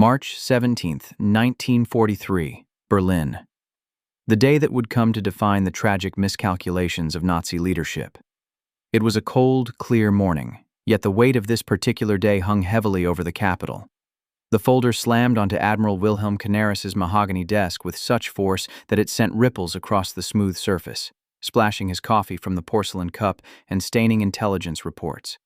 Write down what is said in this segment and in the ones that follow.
March 17, 1943, Berlin. The day that would come to define the tragic miscalculations of Nazi leadership. It was a cold, clear morning, yet the weight of this particular day hung heavily over the capital. The folder slammed onto Admiral Wilhelm Canaris's mahogany desk with such force that it sent ripples across the smooth surface, splashing his coffee from the porcelain cup and staining intelligence reports.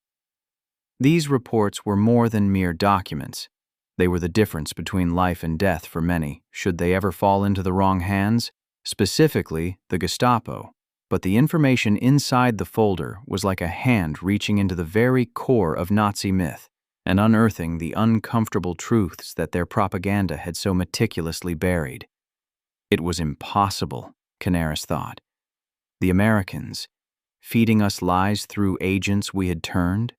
These reports were more than mere documents. They were the difference between life and death for many, should they ever fall into the wrong hands, specifically the Gestapo. But the information inside the folder was like a hand reaching into the very core of Nazi myth and unearthing the uncomfortable truths that their propaganda had so meticulously buried. It was impossible, Canaris thought. The Americans, feeding us lies through agents we had turned?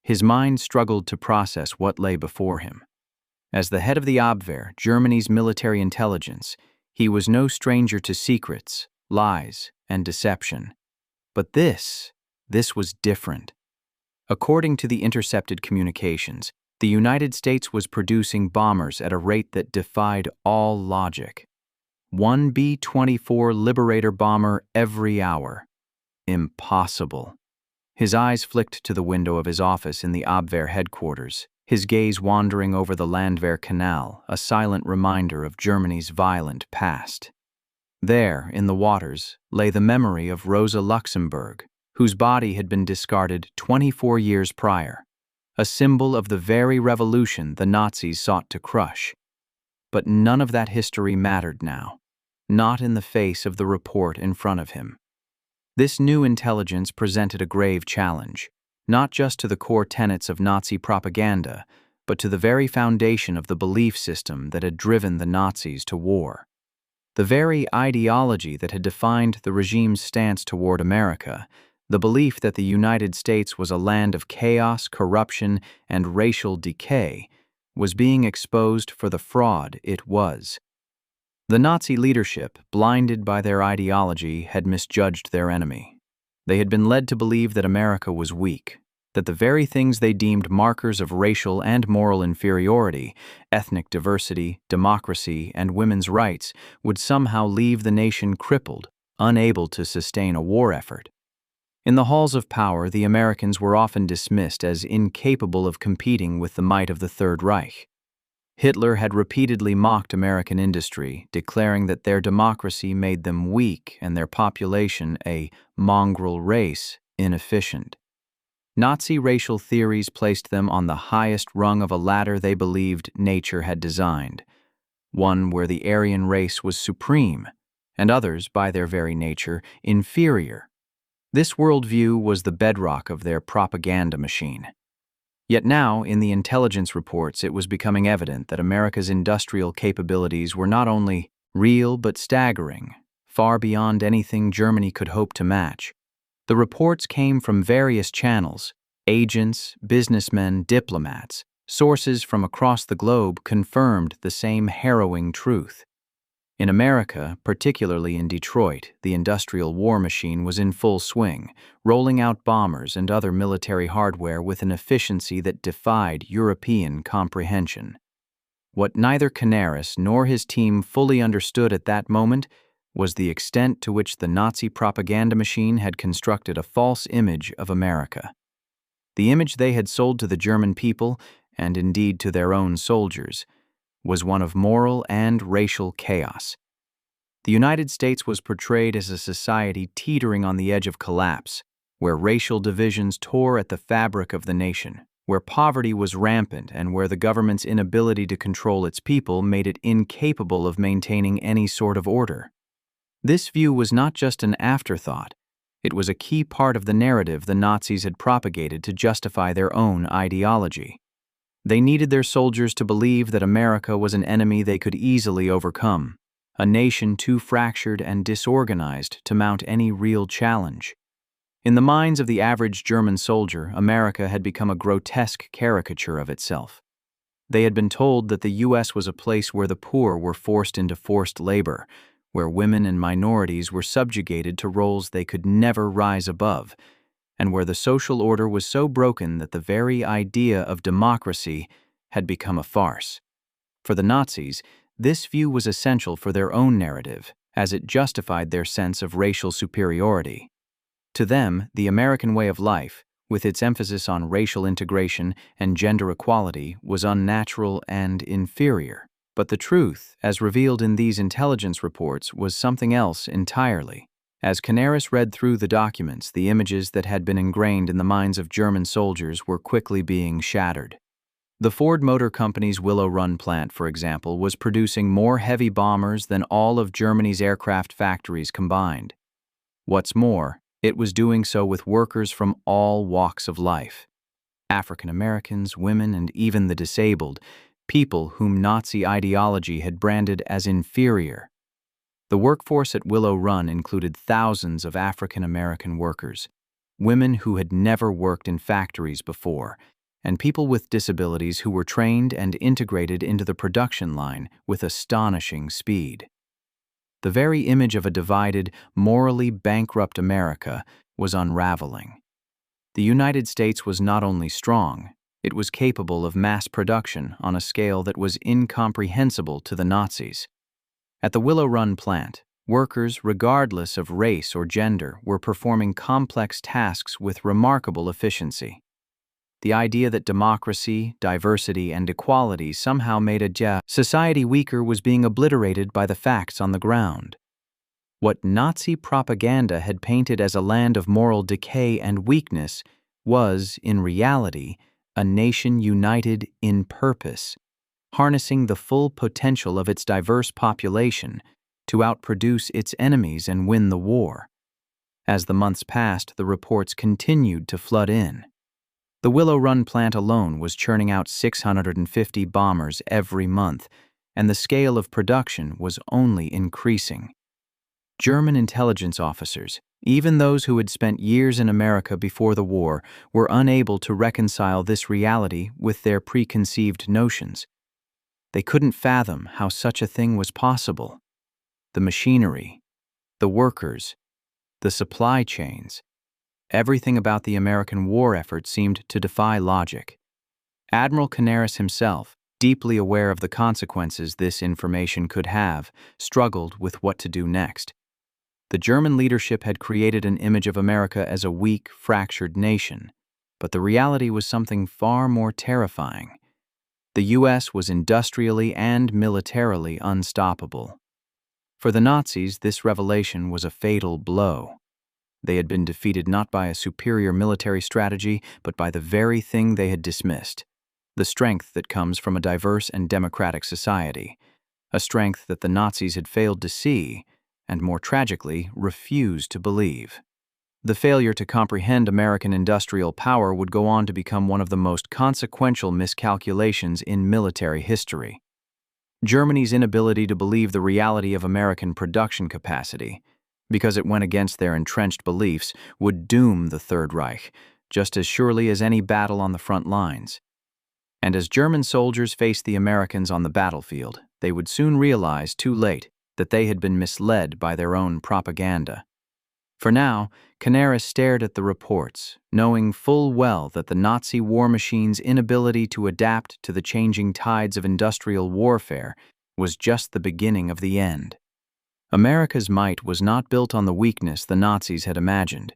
His mind struggled to process what lay before him. As the head of the Abwehr, Germany's military intelligence, he was no stranger to secrets, lies, and deception. But this was different. According to the intercepted communications, the United States was producing bombers at a rate that defied all logic. One B-24 Liberator bomber every hour. Impossible. His eyes flicked to the window of his office in the Abwehr headquarters, his gaze wandering over the Landwehr Canal, a silent reminder of Germany's violent past. There, in the waters, lay the memory of Rosa Luxemburg, whose body had been discarded 24 years prior, a symbol of the very revolution the Nazis sought to crush. But none of that history mattered now, not in the face of the report in front of him. This new intelligence presented a grave challenge, not just to the core tenets of Nazi propaganda, but to the very foundation of the belief system that had driven the Nazis to war. The very ideology that had defined the regime's stance toward America, the belief that the United States was a land of chaos, corruption, and racial decay, was being exposed for the fraud it was. The Nazi leadership, blinded by their ideology, had misjudged their enemy. They had been led to believe that America was weak, that the very things they deemed markers of racial and moral inferiority, ethnic diversity, democracy, and women's rights, would somehow leave the nation crippled, unable to sustain a war effort. In the halls of power, the Americans were often dismissed as incapable of competing with the might of the Third Reich. Hitler had repeatedly mocked American industry, declaring that their democracy made them weak and their population, a mongrel race, inefficient. Nazi racial theories placed them on the highest rung of a ladder they believed nature had designed, one where the Aryan race was supreme, and others, by their very nature, inferior. This worldview was the bedrock of their propaganda machine. Yet now, in the intelligence reports, it was becoming evident that America's industrial capabilities were not only real but staggering, far beyond anything Germany could hope to match. The reports came from various channels: agents, businessmen, diplomats. Sources from across the globe confirmed the same harrowing truth. In America, particularly in Detroit, the industrial war machine was in full swing, rolling out bombers and other military hardware with an efficiency that defied European comprehension. What neither Canaris nor his team fully understood at that moment was the extent to which the Nazi propaganda machine had constructed a false image of America. The image they had sold to the German people, and indeed to their own soldiers, was one of moral and racial chaos. The United States was portrayed as a society teetering on the edge of collapse, where racial divisions tore at the fabric of the nation, where poverty was rampant, and where the government's inability to control its people made it incapable of maintaining any sort of order. This view was not just an afterthought. It was a key part of the narrative the Nazis had propagated to justify their own ideology. They needed their soldiers to believe that America was an enemy they could easily overcome, a nation too fractured and disorganized to mount any real challenge. In the minds of the average German soldier, America had become a grotesque caricature of itself. They had been told that the U.S. was a place where the poor were forced into forced labor, where women and minorities were subjugated to roles they could never rise above, and where the social order was so broken that the very idea of democracy had become a farce. For the Nazis, this view was essential for their own narrative, as it justified their sense of racial superiority. To them, the American way of life, with its emphasis on racial integration and gender equality, was unnatural and inferior. But the truth, as revealed in these intelligence reports, was something else entirely. As Canaris read through the documents, the images that had been ingrained in the minds of German soldiers were quickly being shattered. The Ford Motor Company's Willow Run plant, for example, was producing more heavy bombers than all of Germany's aircraft factories combined. What's more, it was doing so with workers from all walks of life. African Americans, women, and even the disabled, people whom Nazi ideology had branded as inferior. The workforce at Willow Run included thousands of African American workers, women who had never worked in factories before, and people with disabilities who were trained and integrated into the production line with astonishing speed. The very image of a divided, morally bankrupt America was unraveling. The United States was not only strong, it was capable of mass production on a scale that was incomprehensible to the Nazis. At the Willow Run plant, workers, regardless of race or gender, were performing complex tasks with remarkable efficiency. The idea that democracy, diversity, and equality somehow made a society weaker was being obliterated by the facts on the ground. What Nazi propaganda had painted as a land of moral decay and weakness was, in reality, a nation united in purpose, harnessing the full potential of its diverse population to outproduce its enemies and win the war. As the months passed, the reports continued to flood in. The Willow Run plant alone was churning out 650 bombers every month, and the scale of production was only increasing. German intelligence officers, even those who had spent years in America before the war, were unable to reconcile this reality with their preconceived notions. They couldn't fathom how such a thing was possible. The machinery, the workers, the supply chains, everything about the American war effort seemed to defy logic. Admiral Canaris himself, deeply aware of the consequences this information could have, struggled with what to do next. The German leadership had created an image of America as a weak, fractured nation, but the reality was something far more terrifying. The U.S. was industrially and militarily unstoppable. For the Nazis, this revelation was a fatal blow. They had been defeated not by a superior military strategy, but by the very thing they had dismissed, the strength that comes from a diverse and democratic society, a strength that the Nazis had failed to see, and more tragically, refused to believe. The failure to comprehend American industrial power would go on to become one of the most consequential miscalculations in military history. Germany's inability to believe the reality of American production capacity, because it went against their entrenched beliefs, would doom the Third Reich, just as surely as any battle on the front lines. And as German soldiers faced the Americans on the battlefield, they would soon realize, too late, that they had been misled by their own propaganda. For now, Canaris stared at the reports, knowing full well that the Nazi war machine's inability to adapt to the changing tides of industrial warfare was just the beginning of the end. America's might was not built on the weakness the Nazis had imagined.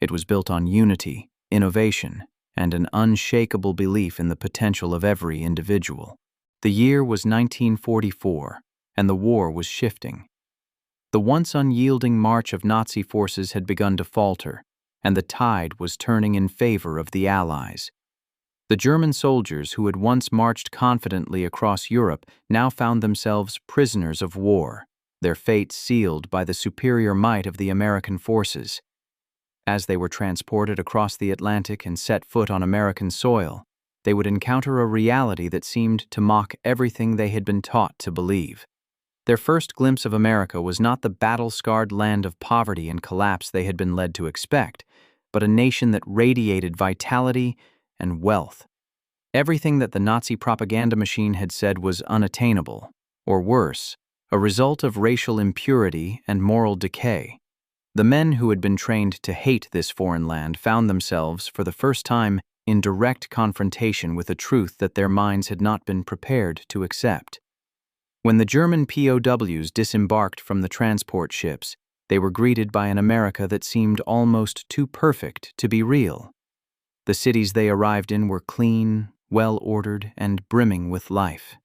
It was built on unity, innovation, and an unshakable belief in the potential of every individual. The year was 1944, and the war was shifting. The once unyielding march of Nazi forces had begun to falter, and the tide was turning in favor of the Allies. The German soldiers who had once marched confidently across Europe now found themselves prisoners of war, their fate sealed by the superior might of the American forces. As they were transported across the Atlantic and set foot on American soil, they would encounter a reality that seemed to mock everything they had been taught to believe. Their first glimpse of America was not the battle-scarred land of poverty and collapse they had been led to expect, but a nation that radiated vitality and wealth. Everything that the Nazi propaganda machine had said was unattainable, or worse, a result of racial impurity and moral decay. The men who had been trained to hate this foreign land found themselves, for the first time, in direct confrontation with a truth that their minds had not been prepared to accept. When the German POWs disembarked from the transport ships, they were greeted by an America that seemed almost too perfect to be real. The cities they arrived in were clean, well-ordered, and brimming with life.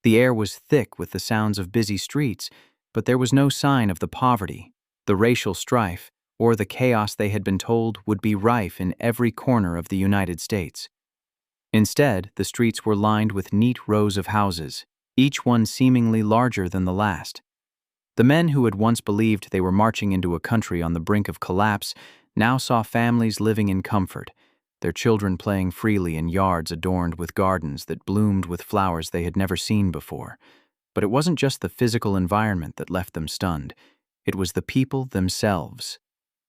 The air was thick with the sounds of busy streets, but there was no sign of the poverty, the racial strife, or the chaos they had been told would be rife in every corner of the United States. Instead, the streets were lined with neat rows of houses, each one seemingly larger than the last. The men who had once believed they were marching into a country on the brink of collapse now saw families living in comfort, their children playing freely in yards adorned with gardens that bloomed with flowers they had never seen before. But it wasn't just the physical environment that left them stunned. It was the people themselves,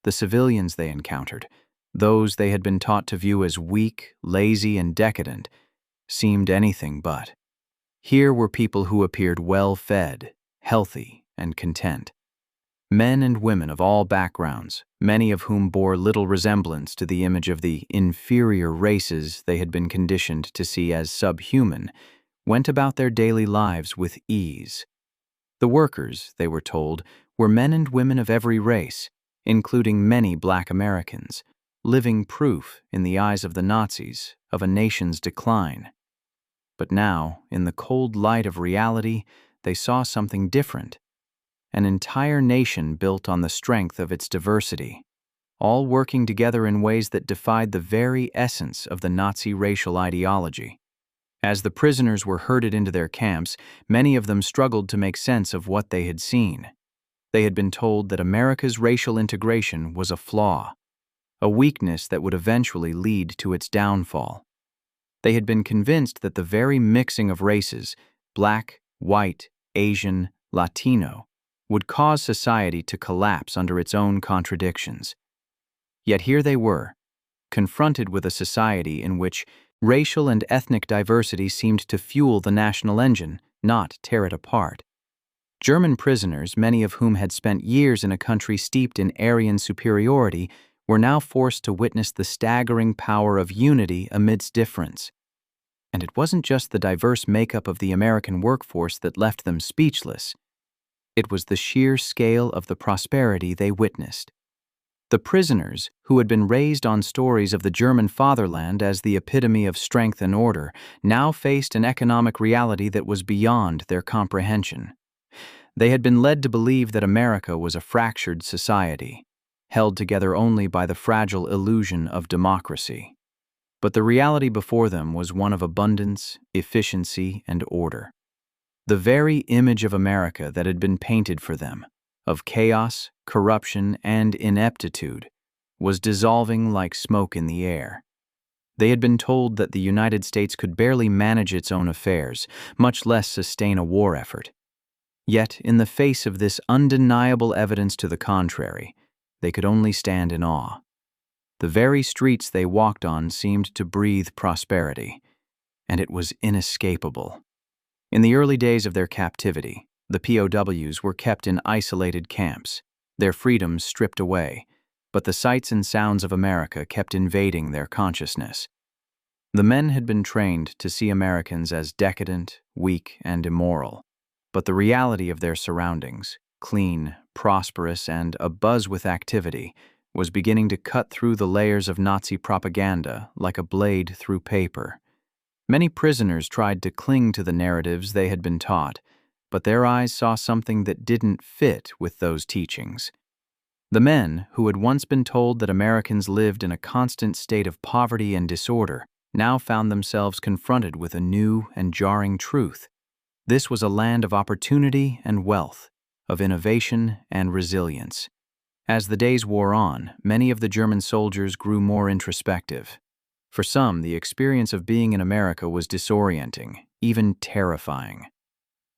the civilians they encountered, those they had been taught to view as weak, lazy, and decadent, seemed anything but. Here were people who appeared well-fed, healthy, and content. Men and women of all backgrounds, many of whom bore little resemblance to the image of the inferior races they had been conditioned to see as subhuman, went about their daily lives with ease. The workers, they were told, were men and women of every race, including many Black Americans, living proof, in the eyes of the Nazis, of a nation's decline. But now, in the cold light of reality, they saw something different. An entire nation built on the strength of its diversity, all working together in ways that defied the very essence of the Nazi racial ideology. As the prisoners were herded into their camps, many of them struggled to make sense of what they had seen. They had been told that America's racial integration was a flaw, a weakness that would eventually lead to its downfall. They had been convinced that the very mixing of races, Black, white, Asian, Latino, would cause society to collapse under its own contradictions. Yet here they were, confronted with a society in which racial and ethnic diversity seemed to fuel the national engine, not tear it apart. German prisoners, many of whom had spent years in a country steeped in Aryan superiority, were now forced to witness the staggering power of unity amidst difference. And it wasn't just the diverse makeup of the American workforce that left them speechless. It was the sheer scale of the prosperity they witnessed. The prisoners, who had been raised on stories of the German fatherland as the epitome of strength and order, now faced an economic reality that was beyond their comprehension. They had been led to believe that America was a fractured society, held together only by the fragile illusion of democracy. But the reality before them was one of abundance, efficiency, and order. The very image of America that had been painted for them, of chaos, corruption, and ineptitude, was dissolving like smoke in the air. They had been told that the United States could barely manage its own affairs, much less sustain a war effort. Yet, in the face of this undeniable evidence to the contrary, they could only stand in awe. The very streets they walked on seemed to breathe prosperity, and it was inescapable. In the early days of their captivity, the POWs were kept in isolated camps, their freedoms stripped away, but the sights and sounds of America kept invading their consciousness. The men had been trained to see Americans as decadent, weak, and immoral, but the reality of their surroundings, clean, prosperous, and abuzz with activity, was beginning to cut through the layers of Nazi propaganda like a blade through paper. Many prisoners tried to cling to the narratives they had been taught, but their eyes saw something that didn't fit with those teachings. The men, who had once been told that Americans lived in a constant state of poverty and disorder, now found themselves confronted with a new and jarring truth. This was a land of opportunity and wealth, of innovation and resilience. As the days wore on, many of the German soldiers grew more introspective. For some, the experience of being in America was disorienting, even terrifying.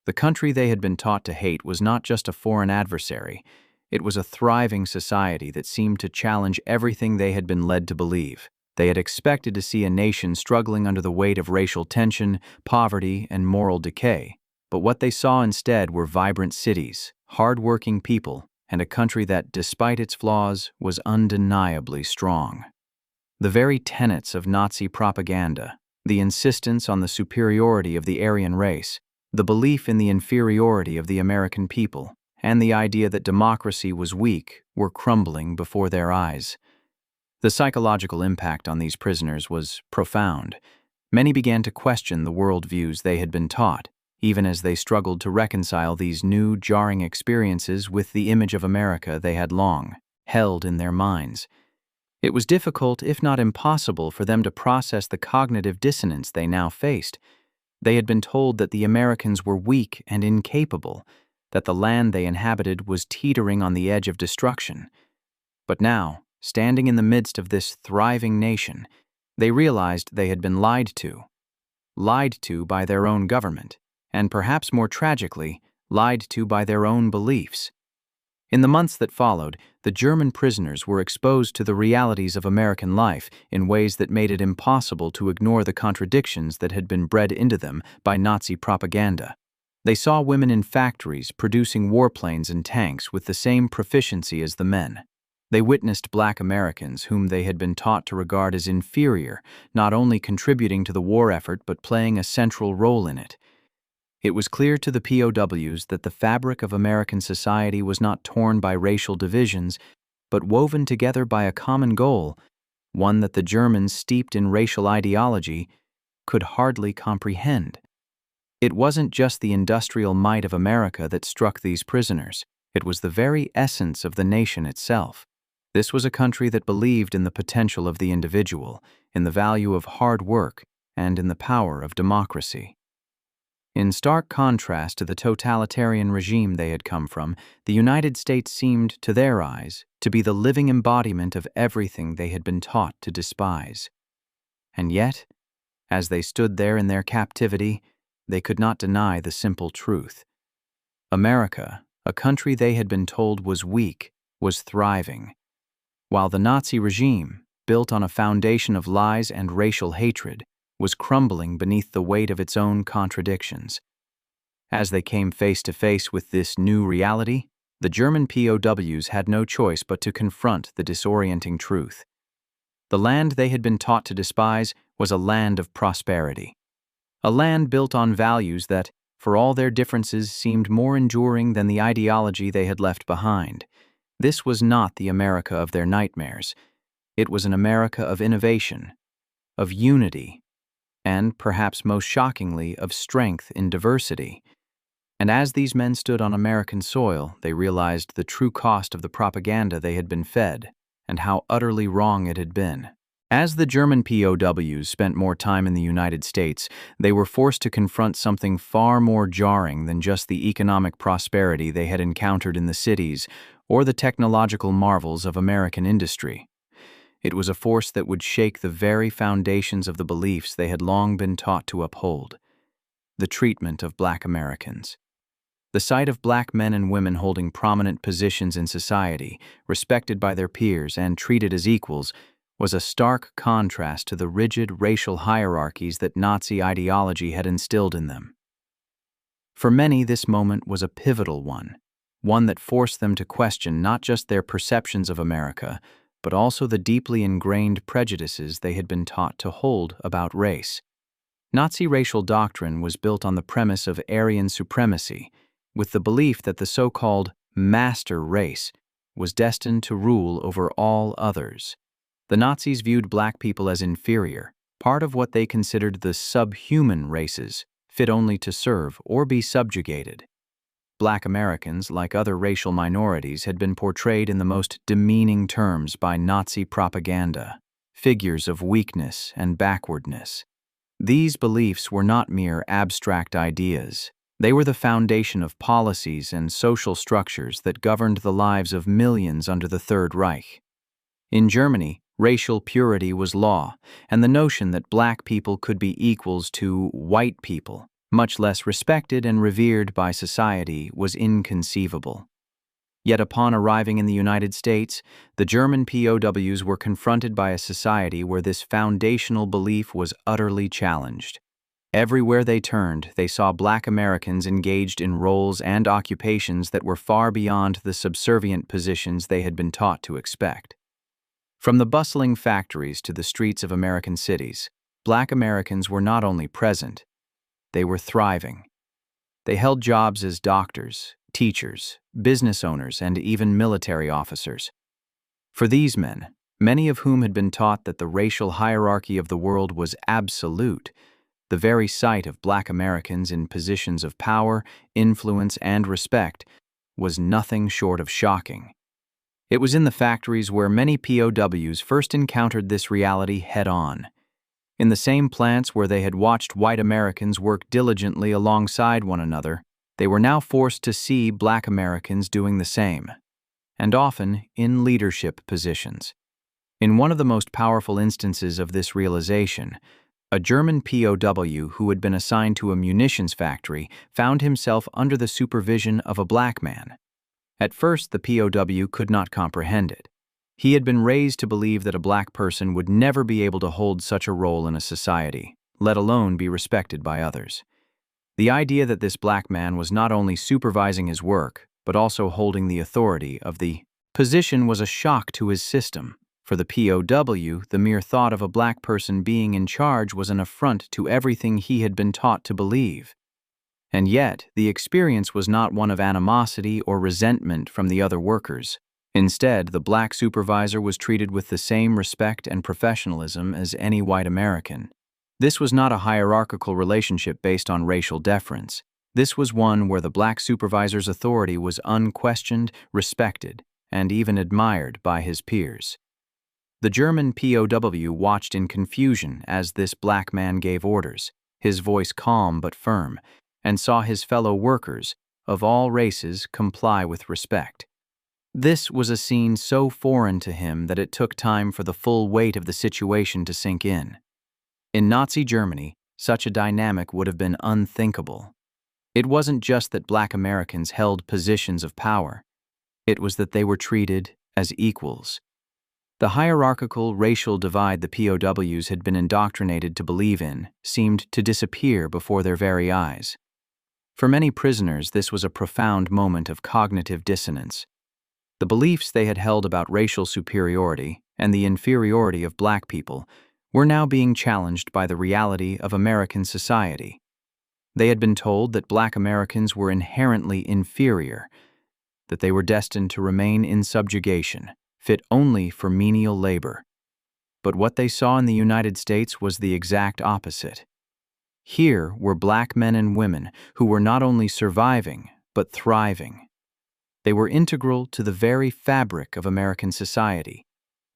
The country they had been taught to hate was not just a foreign adversary. It was a thriving society that seemed to challenge everything they had been led to believe. They had expected to see a nation struggling under the weight of racial tension, poverty, and moral decay. But what they saw instead were vibrant cities, hard-working people, and a country that, despite its flaws, was undeniably strong. The very tenets of Nazi propaganda, the insistence on the superiority of the Aryan race, The belief in the inferiority of the American people and the idea that democracy was weak were crumbling before their eyes. The psychological impact on these prisoners was profound. Many began to question the worldviews they had been taught, even as they struggled to reconcile these new, jarring experiences with the image of America they had long held in their minds. It was difficult, if not impossible, for them to process the cognitive dissonance they now faced. They had been told that the Americans were weak and incapable, that the land they inhabited was teetering on the edge of destruction. But now, standing in the midst of this thriving nation, they realized they had been lied to by their own government, and perhaps more tragically, lied to by their own beliefs. In the months that followed, the German prisoners were exposed to the realities of American life in ways that made it impossible to ignore the contradictions that had been bred into them by Nazi propaganda. They saw women in factories producing warplanes and tanks with the same proficiency as the men. They witnessed Black Americans whom they had been taught to regard as inferior, not only contributing to the war effort but playing a central role in it. It was clear to the POWs that the fabric of American society was not torn by racial divisions, but woven together by a common goal, one that the Germans, steeped in racial ideology, could hardly comprehend. It wasn't just the industrial might of America that struck these prisoners. It was the very essence of the nation itself. This was a country that believed in the potential of the individual, in the value of hard work, and in the power of democracy. In stark contrast to the totalitarian regime they had come from, the United States seemed, to their eyes, to be the living embodiment of everything they had been taught to despise. And yet, as they stood there in their captivity, they could not deny the simple truth. America, a country they had been told was weak, was thriving, while the Nazi regime, built on a foundation of lies and racial hatred, was crumbling beneath the weight of its own contradictions. As they came face to face with this new reality, the German POWs had no choice but to confront the disorienting truth. The land they had been taught to despise was a land of prosperity, a land built on values that, for all their differences, seemed more enduring than the ideology they had left behind. This was not the America of their nightmares. It was an America of innovation, of unity, and, perhaps most shockingly, of strength in diversity. And as these men stood on American soil, they realized the true cost of the propaganda they had been fed, and how utterly wrong it had been. As the German POWs spent more time in the United States, they were forced to confront something far more jarring than just the economic prosperity they had encountered in the cities or the technological marvels of American industry. It was a force that would shake the very foundations of the beliefs they had long been taught to uphold: the treatment of Black Americans. The sight of Black men and women holding prominent positions in society, respected by their peers and treated as equals, was a stark contrast to the rigid racial hierarchies that Nazi ideology had instilled in them. For many, this moment was a pivotal one that forced them to question not just their perceptions of America, but also the deeply ingrained prejudices they had been taught to hold about race. Nazi racial doctrine was built on the premise of Aryan Supremacy, with the belief that the so-called master race was destined to rule over all others. The Nazis viewed Black people as inferior, part of what they considered the subhuman races, fit only to serve or be subjugated. Black Americans, like other racial minorities, had been portrayed in the most demeaning terms by Nazi propaganda, figures of weakness and backwardness. These beliefs were not mere abstract ideas. They were the foundation of policies and social structures that governed the lives of millions under the Third Reich. In Germany, racial purity was law, and the notion that Black people could be equals to white people, much less respected and revered by society, was inconceivable. Yet upon arriving in the United States, the German POWs were confronted by a society where this foundational belief was utterly challenged. Everywhere they turned, they saw Black Americans engaged in roles and occupations that were far beyond the subservient positions they had been taught to expect. From the bustling factories to the streets of American cities, Black Americans were not only present, they were thriving. They held jobs as doctors, teachers, business owners, and even military officers. For these men, many of whom had been taught that the racial hierarchy of the world was absolute, the very sight of Black Americans in positions of power, influence, and respect was nothing short of shocking. It was in the factories where many POWs first encountered this reality head-on. In the same plants where they had watched white Americans work diligently alongside one another, they were now forced to see Black Americans doing the same, and often in leadership positions. In one of the most powerful instances of this realization, a German POW who had been assigned to a munitions factory found himself under the supervision of a Black man. At first, the POW could not comprehend it. He had been raised to believe that a Black person would never be able to hold such a role in a society, let alone be respected by others. The idea that this Black man was not only supervising his work, but also holding the authority of the position was a shock to his system. For the POW, the mere thought of a Black person being in charge was an affront to everything he had been taught to believe. And yet, the experience was not one of animosity or resentment from the other workers. Instead, the Black supervisor was treated with the same respect and professionalism as any white American. This was not a hierarchical relationship based on racial deference. This was one where the Black supervisor's authority was unquestioned, respected, and even admired by his peers. The German POW watched in confusion as this Black man gave orders, his voice calm but firm, and saw his fellow workers, of all races, comply with respect. This was a scene so foreign to him that it took time for the full weight of the situation to sink in. In Nazi Germany, such a dynamic would have been unthinkable. It wasn't just that Black Americans held positions of power. It was that they were treated as equals. The hierarchical racial divide the POWs had been indoctrinated to believe in seemed to disappear before their very eyes. For many prisoners, this was a profound moment of cognitive dissonance. The beliefs they had held about racial superiority and the inferiority of Black people were now being challenged by the reality of American society. They had been told that Black Americans were inherently inferior, that they were destined to remain in subjugation, fit only for menial labor. But what they saw in the United States was the exact opposite. Here were Black men and women who were not only surviving, but thriving. They were integral to the very fabric of American society,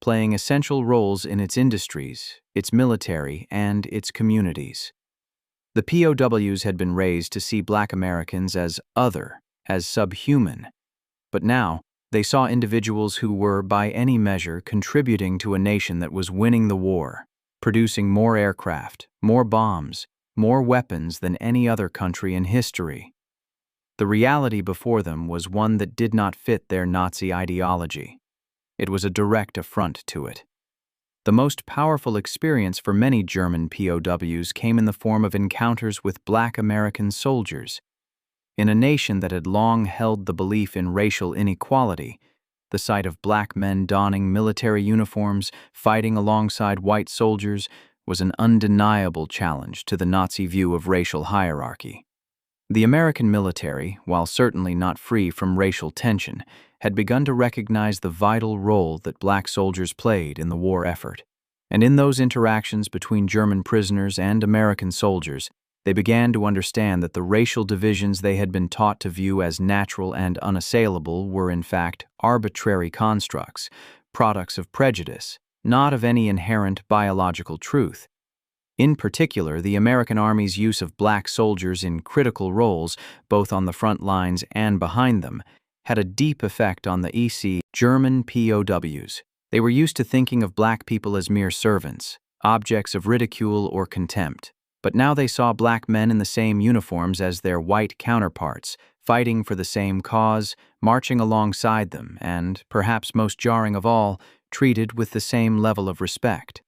playing essential roles in its industries, its military, and its communities. The POWs had been raised to see Black Americans as other, as subhuman, but now they saw individuals who were, by any measure, contributing to a nation that was winning the war, producing more aircraft, more bombs, more weapons than any other country in history. The reality before them was one that did not fit their Nazi ideology. It was a direct affront to it. The most powerful experience for many German POWs came in the form of encounters with Black American soldiers. In a nation that had long held the belief in racial inequality, the sight of Black men donning military uniforms, fighting alongside white soldiers, was an undeniable challenge to the Nazi view of racial hierarchy. The American military, while certainly not free from racial tension, had begun to recognize the vital role that Black soldiers played in the war effort. And in those interactions between German prisoners and American soldiers, they began to understand that the racial divisions they had been taught to view as natural and unassailable were in fact arbitrary constructs, products of prejudice, not of any inherent biological truth. In particular, the American Army's use of Black soldiers in critical roles, both on the front lines and behind them, had a deep effect on the German POWs. They were used to thinking of Black people as mere servants, objects of ridicule or contempt. But now they saw Black men in the same uniforms as their white counterparts, fighting for the same cause, marching alongside them, and, perhaps most jarring of all, treated with the same level of respect.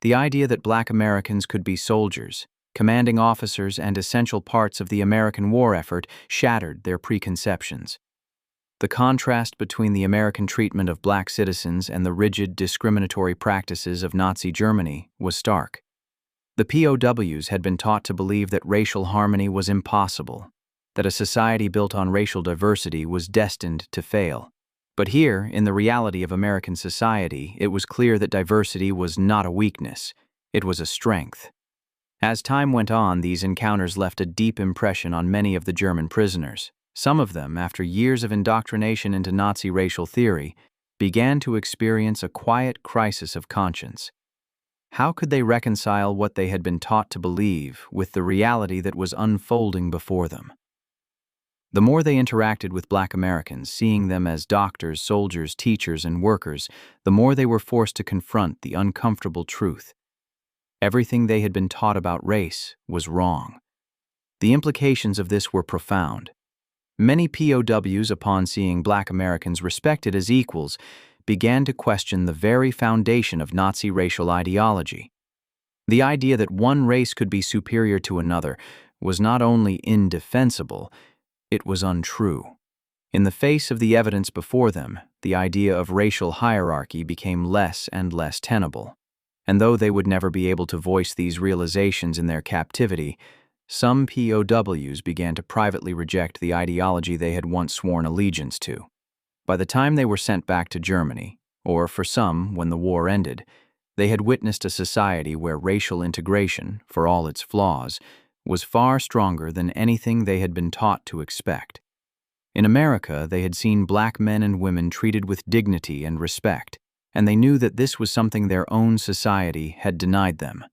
The idea that Black Americans could be soldiers, commanding officers, and essential parts of the American war effort shattered their preconceptions. The contrast between the American treatment of Black citizens and the rigid, discriminatory practices of Nazi Germany was stark. The POWs had been taught to believe that racial harmony was impossible, that a society built on racial diversity was destined to fail. But here, in the reality of American society, it was clear that diversity was not a weakness, it was a strength. As time went on, these encounters left a deep impression on many of the German prisoners. Some of them, after years of indoctrination into Nazi racial theory, began to experience a quiet crisis of conscience. How could they reconcile what they had been taught to believe with the reality that was unfolding before them? The more they interacted with Black Americans, seeing them as doctors, soldiers, teachers, and workers, the more they were forced to confront the uncomfortable truth. Everything they had been taught about race was wrong. The implications of this were profound. Many POWs, upon seeing Black Americans respected as equals, began to question the very foundation of Nazi racial ideology. The idea that one race could be superior to another was not only indefensible, it was untrue. In the face of the evidence before them, the idea of racial hierarchy became less and less tenable. And though they would never be able to voice these realizations in their captivity, some POWs began to privately reject the ideology they had once sworn allegiance to. By the time they were sent back to Germany, or for some, when the war ended, they had witnessed a society where racial integration, for all its flaws, was far stronger than anything they had been taught to expect. In America, they had seen Black men and women treated with dignity and respect, and they knew that this was something their own society had denied them.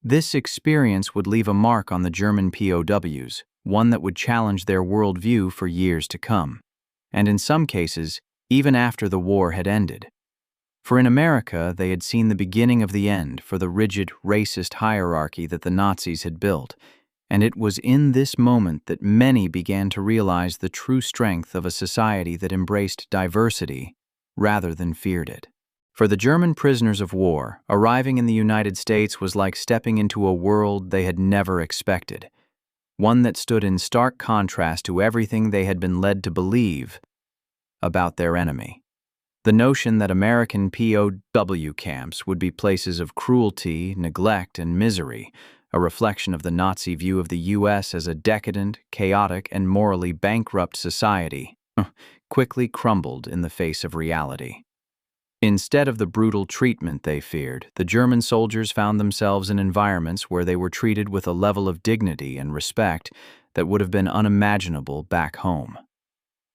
This experience would leave a mark on the German POWs, one that would challenge their worldview for years to come, and in some cases, even after the war had ended. For in America, they had seen the beginning of the end for the rigid, racist hierarchy that the Nazis had built, and it was in this moment that many began to realize the true strength of a society that embraced diversity rather than feared it. For the German prisoners of war, arriving in the United States was like stepping into a world they had never expected, one that stood in stark contrast to everything they had been led to believe about their enemy. The notion that American POW camps would be places of cruelty, neglect, and misery, a reflection of the Nazi view of the U.S. as a decadent, chaotic, and morally bankrupt society, quickly crumbled in the face of reality. Instead of the brutal treatment they feared, the German soldiers found themselves in environments where they were treated with a level of dignity and respect that would have been unimaginable back home.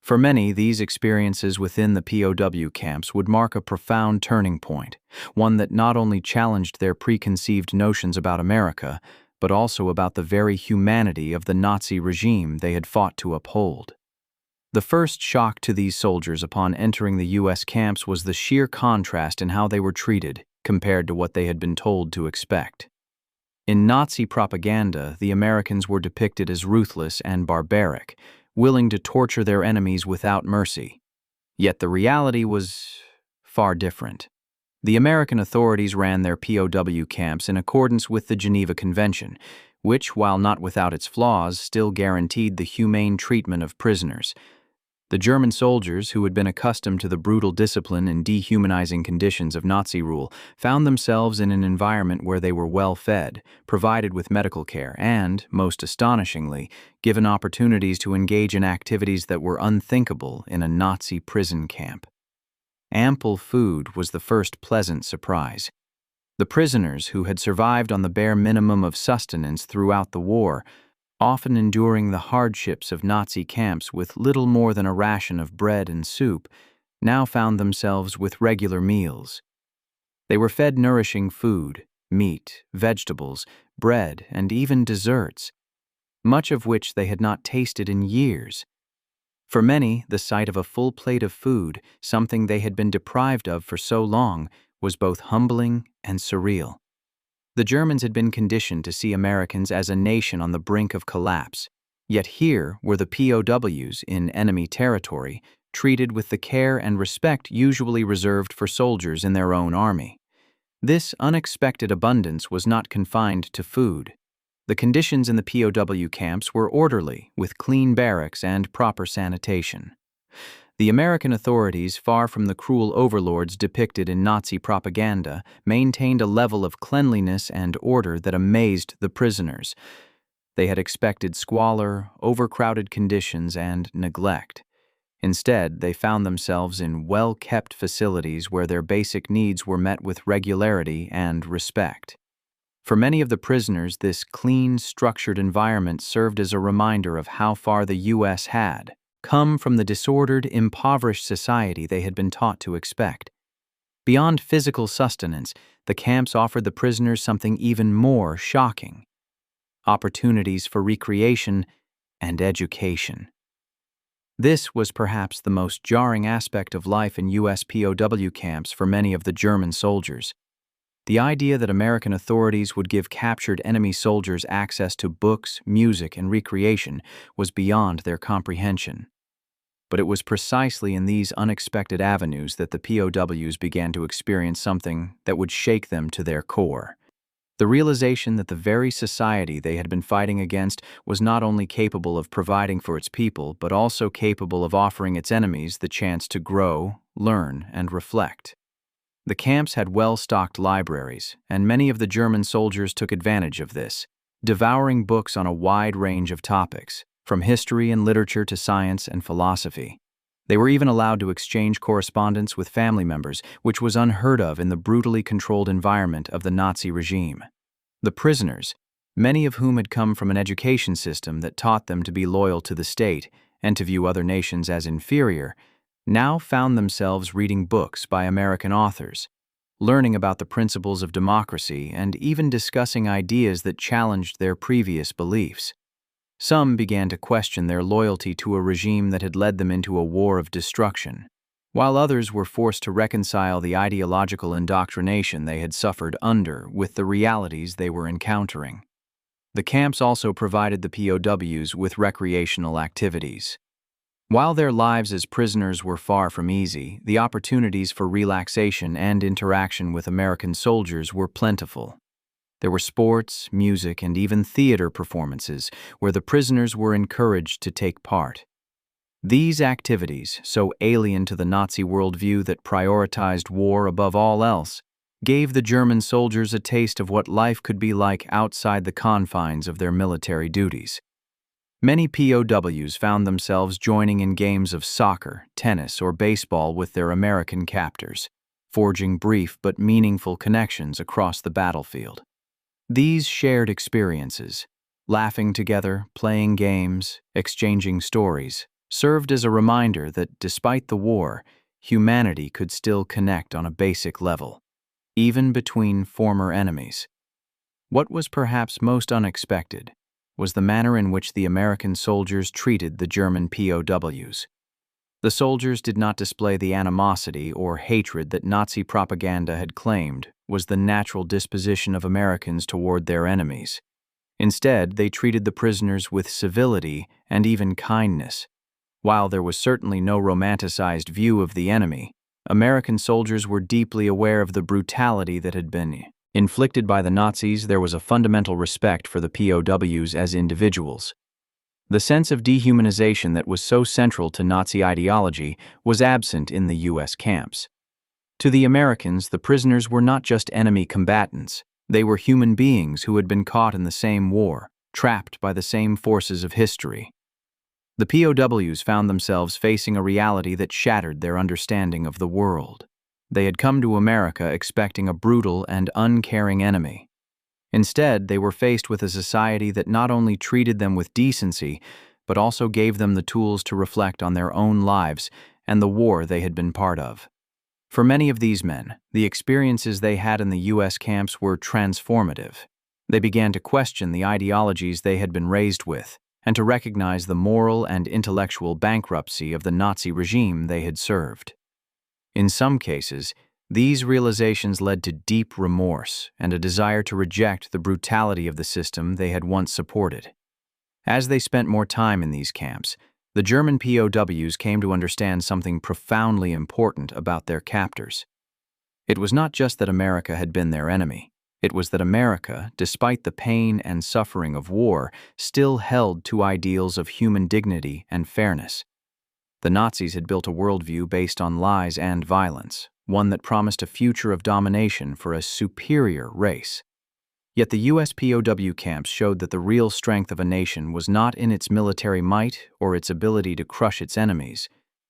For many, these experiences within the POW camps would mark a profound turning point, one that not only challenged their preconceived notions about America, but also about the very humanity of the Nazi regime they had fought to uphold. The first shock to these soldiers upon entering the U.S. camps was the sheer contrast in how they were treated compared to what they had been told to expect. In Nazi propaganda, the Americans were depicted as ruthless and barbaric, willing to torture their enemies without mercy. Yet the reality was far different. The American authorities ran their POW camps in accordance with the Geneva Convention, which, while not without its flaws, still guaranteed the humane treatment of prisoners. The German soldiers, who had been accustomed to the brutal discipline and dehumanizing conditions of Nazi rule, found themselves in an environment where they were well fed, provided with medical care, and, most astonishingly, given opportunities to engage in activities that were unthinkable in a Nazi prison camp. Ample food was the first pleasant surprise. The prisoners, who had survived on the bare minimum of sustenance throughout the war, often enduring the hardships of Nazi camps with little more than a ration of bread and soup, now found themselves with regular meals. They were fed nourishing food, meat, vegetables, bread, and even desserts, much of which they had not tasted in years. For many, the sight of a full plate of food, something they had been deprived of for so long, was both humbling and surreal. The Germans had been conditioned to see Americans as a nation on the brink of collapse, yet here were the POWs in enemy territory, treated with the care and respect usually reserved for soldiers in their own army. This unexpected abundance was not confined to food. The conditions in the POW camps were orderly, with clean barracks and proper sanitation. The American authorities, far from the cruel overlords depicted in Nazi propaganda, maintained a level of cleanliness and order that amazed the prisoners. They had expected squalor, overcrowded conditions, and neglect. Instead, they found themselves in well-kept facilities where their basic needs were met with regularity and respect. For many of the prisoners, this clean, structured environment served as a reminder of how far the U.S. had come from the disordered, impoverished society they had been taught to expect. Beyond physical sustenance, the camps offered the prisoners something even more shocking: opportunities for recreation and education. This was perhaps the most jarring aspect of life in US POW camps for many of the German soldiers. The idea that American authorities would give captured enemy soldiers access to books, music, and recreation was beyond their comprehension. But it was precisely in these unexpected avenues that the POWs began to experience something that would shake them to their core. The realization that the very society they had been fighting against was not only capable of providing for its people, but also capable of offering its enemies the chance to grow, learn, and reflect. The camps had well-stocked libraries, and many of the German soldiers took advantage of this, devouring books on a wide range of topics, from history and literature to science and philosophy. They were even allowed to exchange correspondence with family members, which was unheard of in the brutally controlled environment of the Nazi regime. The prisoners, many of whom had come from an education system that taught them to be loyal to the state and to view other nations as inferior, now found themselves reading books by American authors, learning about the principles of democracy, and even discussing ideas that challenged their previous beliefs. Some began to question their loyalty to a regime that had led them into a war of destruction, while others were forced to reconcile the ideological indoctrination they had suffered under with the realities they were encountering. The camps also provided the POWs with recreational activities. While their lives as prisoners were far from easy, the opportunities for relaxation and interaction with American soldiers were plentiful. There were sports, music, and even theater performances where the prisoners were encouraged to take part. These activities, so alien to the Nazi worldview that prioritized war above all else, gave the German soldiers a taste of what life could be like outside the confines of their military duties. Many POWs found themselves joining in games of soccer, tennis, or baseball with their American captors, forging brief but meaningful connections across the battlefield. These shared experiences, laughing together, playing games, exchanging stories, served as a reminder that despite the war, humanity could still connect on a basic level, even between former enemies. What was perhaps most unexpected was the manner in which the American soldiers treated the German POWs. The soldiers did not display the animosity or hatred that Nazi propaganda had claimed was the natural disposition of Americans toward their enemies. Instead, they treated the prisoners with civility and even kindness. While there was certainly no romanticized view of the enemy, American soldiers were deeply aware of the brutality that had been inflicted by the Nazis. There was a fundamental respect for the POWs as individuals. The sense of dehumanization that was so central to Nazi ideology was absent in the U.S. camps. To the Americans, the prisoners were not just enemy combatants. They were human beings who had been caught in the same war, trapped by the same forces of history. The POWs found themselves facing a reality that shattered their understanding of the world. They had come to America expecting a brutal and uncaring enemy. Instead, they were faced with a society that not only treated them with decency, but also gave them the tools to reflect on their own lives and the war they had been part of. For many of these men, the experiences they had in the U.S. camps were transformative. They began to question the ideologies they had been raised with, and to recognize the moral and intellectual bankruptcy of the Nazi regime they had served. In some cases, these realizations led to deep remorse and a desire to reject the brutality of the system they had once supported. As they spent more time in these camps, the German POWs came to understand something profoundly important about their captors. It was not just that America had been their enemy. It was that America, despite the pain and suffering of war, still held to ideals of human dignity and fairness. The Nazis had built a worldview based on lies and violence, one that promised a future of domination for a superior race. Yet the US POW camps showed that the real strength of a nation was not in its military might or its ability to crush its enemies,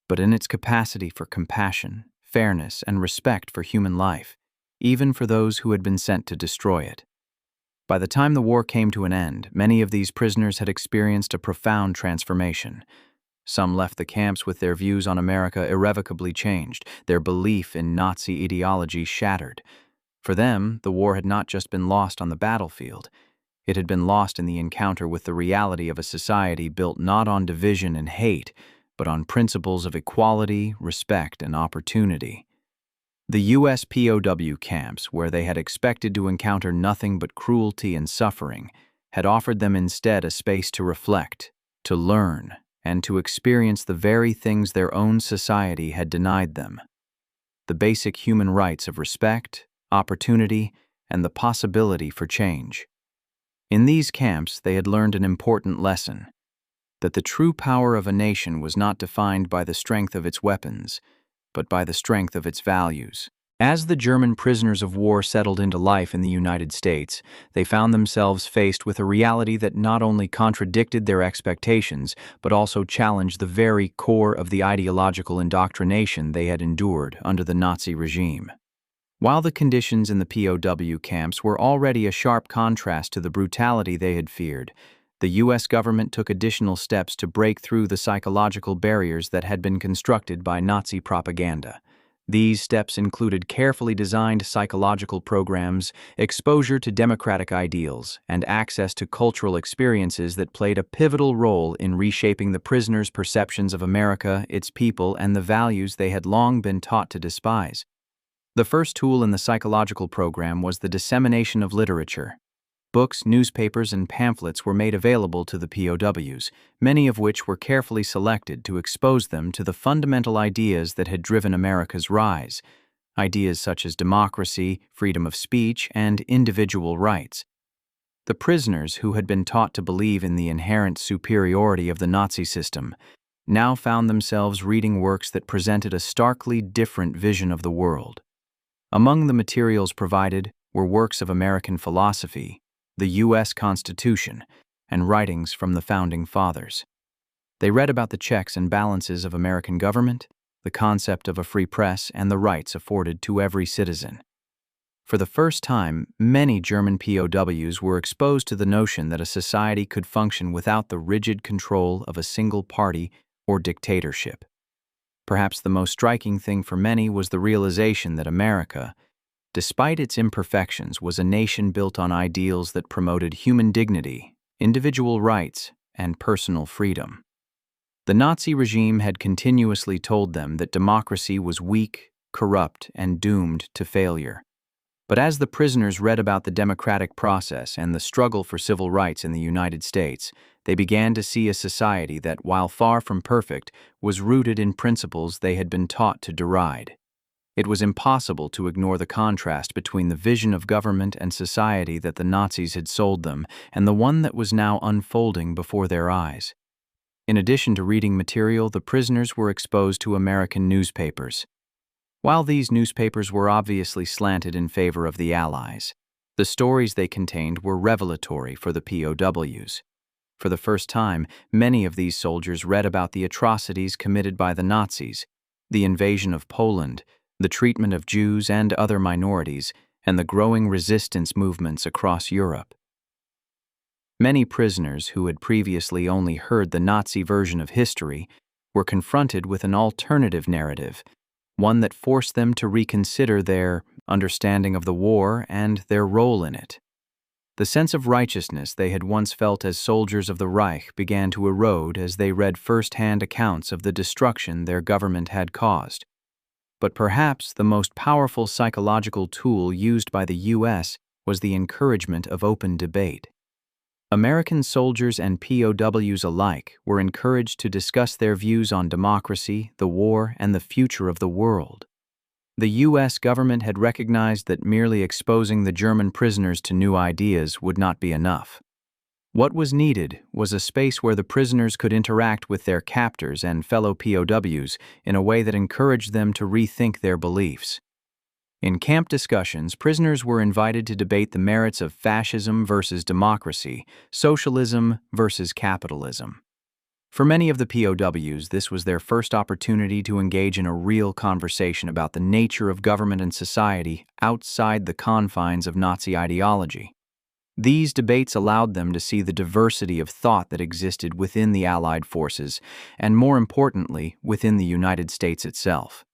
but in its capacity for compassion, fairness, and respect for human life, even for those who had been sent to destroy it. By the time the war came to an end, many of these prisoners had experienced a profound transformation. Some left the camps with their views on America irrevocably changed, their belief in Nazi ideology shattered. For them, the war had not just been lost on the battlefield. It had been lost in the encounter with the reality of a society built not on division and hate, but on principles of equality, respect, and opportunity. The US POW camps, where they had expected to encounter nothing but cruelty and suffering, had offered them instead a space to reflect, to learn, and to experience the very things their own society had denied them: the basic human rights of respect, opportunity, and the possibility for change. In these camps, they had learned an important lesson: that the true power of a nation was not defined by the strength of its weapons, but by the strength of its values. As the German prisoners of war settled into life in the United States, they found themselves faced with a reality that not only contradicted their expectations, but also challenged the very core of the ideological indoctrination they had endured under the Nazi regime. While the conditions in the POW camps were already a sharp contrast to the brutality they had feared, the U.S. government took additional steps to break through the psychological barriers that had been constructed by Nazi propaganda. These steps included carefully designed psychological programs, exposure to democratic ideals, and access to cultural experiences that played a pivotal role in reshaping the prisoners' perceptions of America, its people, and the values they had long been taught to despise. The first tool in the psychological program was the dissemination of literature. Books, newspapers, and pamphlets were made available to the POWs, many of which were carefully selected to expose them to the fundamental ideas that had driven America's rise, ideas such as democracy, freedom of speech, and individual rights. The prisoners, who had been taught to believe in the inherent superiority of the Nazi system, now found themselves reading works that presented a starkly different vision of the world. Among the materials provided were works of American philosophy, the U.S. Constitution, and writings from the Founding Fathers. They read about the checks and balances of American government, the concept of a free press, and the rights afforded to every citizen. For the first time, many German POWs were exposed to the notion that a society could function without the rigid control of a single party or dictatorship. Perhaps the most striking thing for many was the realization that America, despite its imperfections, was a nation built on ideals that promoted human dignity, individual rights, and personal freedom. The Nazi regime had continuously told them that democracy was weak, corrupt, and doomed to failure. But as the prisoners read about the democratic process and the struggle for civil rights in the United States, they began to see a society that, while far from perfect, was rooted in principles they had been taught to deride. It was impossible to ignore the contrast between the vision of government and society that the Nazis had sold them and the one that was now unfolding before their eyes. In addition to reading material, the prisoners were exposed to American newspapers. While these newspapers were obviously slanted in favor of the Allies, the stories they contained were revelatory for the POWs. For the first time, many of these soldiers read about the atrocities committed by the Nazis, the invasion of Poland, the treatment of Jews and other minorities, and the growing resistance movements across Europe. Many prisoners who had previously only heard the Nazi version of history were confronted with an alternative narrative, one that forced them to reconsider their understanding of the war and their role in it. The sense of righteousness they had once felt as soldiers of the Reich began to erode as they read first-hand accounts of the destruction their government had caused. But perhaps the most powerful psychological tool used by the U.S. was the encouragement of open debate. American soldiers and POWs alike were encouraged to discuss their views on democracy, the war, and the future of the world. The U.S. government had recognized that merely exposing the German prisoners to new ideas would not be enough. What was needed was a space where the prisoners could interact with their captors and fellow POWs in a way that encouraged them to rethink their beliefs. In camp discussions, prisoners were invited to debate the merits of fascism versus democracy, socialism versus capitalism. For many of the POWs, this was their first opportunity to engage in a real conversation about the nature of government and society outside the confines of Nazi ideology. These debates allowed them to see the diversity of thought that existed within the Allied forces, and more importantly, within the United States itself.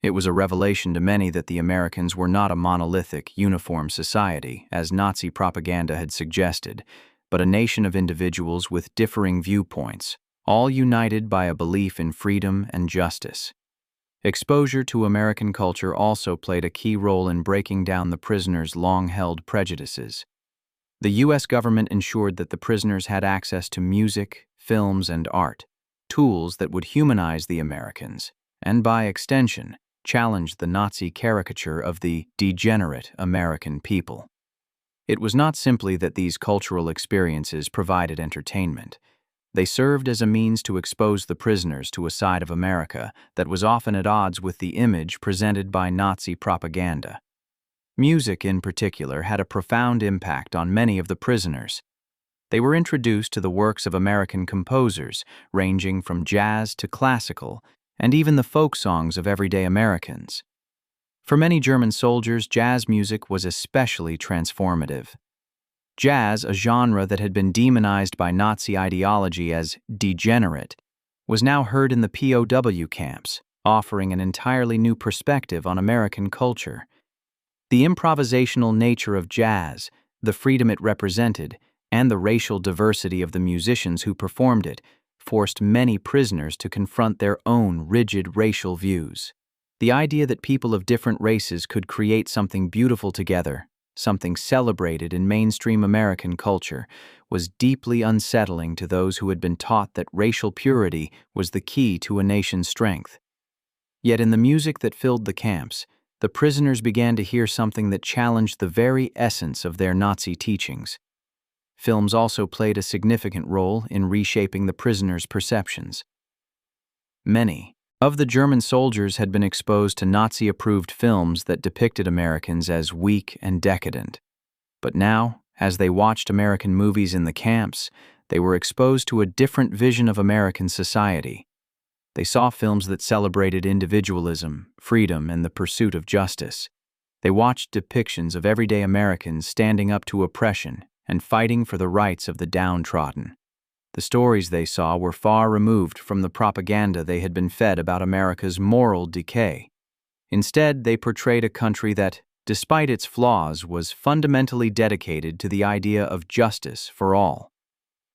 It was a revelation to many that the Americans were not a monolithic, uniform society, as Nazi propaganda had suggested, but a nation of individuals with differing viewpoints, all united by a belief in freedom and justice. Exposure to American culture also played a key role in breaking down the prisoners' long-held prejudices. The U.S. government ensured that the prisoners had access to music, films, and art, tools that would humanize the Americans, and by extension, challenge the Nazi caricature of the degenerate American people. It was not simply that these cultural experiences provided entertainment. They served as a means to expose the prisoners to a side of America that was often at odds with the image presented by Nazi propaganda. Music, in particular, had a profound impact on many of the prisoners. They were introduced to the works of American composers, ranging from jazz to classical, and even the folk songs of everyday Americans. For many German soldiers, jazz music was especially transformative. Jazz, a genre that had been demonized by Nazi ideology as degenerate, was now heard in the POW camps, offering an entirely new perspective on American culture. The improvisational nature of jazz, the freedom it represented, and the racial diversity of the musicians who performed it forced many prisoners to confront their own rigid racial views. The idea that people of different races could create something beautiful together, something celebrated in mainstream American culture, was deeply unsettling to those who had been taught that racial purity was the key to a nation's strength. Yet in the music that filled the camps, the prisoners began to hear something that challenged the very essence of their Nazi teachings. Films also played a significant role in reshaping the prisoners' perceptions. Many of the German soldiers had been exposed to Nazi-approved films that depicted Americans as weak and decadent. But now, as they watched American movies in the camps, they were exposed to a different vision of American society. They saw films that celebrated individualism, freedom, and the pursuit of justice. They watched depictions of everyday Americans standing up to oppression and fighting for the rights of the downtrodden. The stories they saw were far removed from the propaganda they had been fed about America's moral decay. Instead, they portrayed a country that, despite its flaws, was fundamentally dedicated to the idea of justice for all.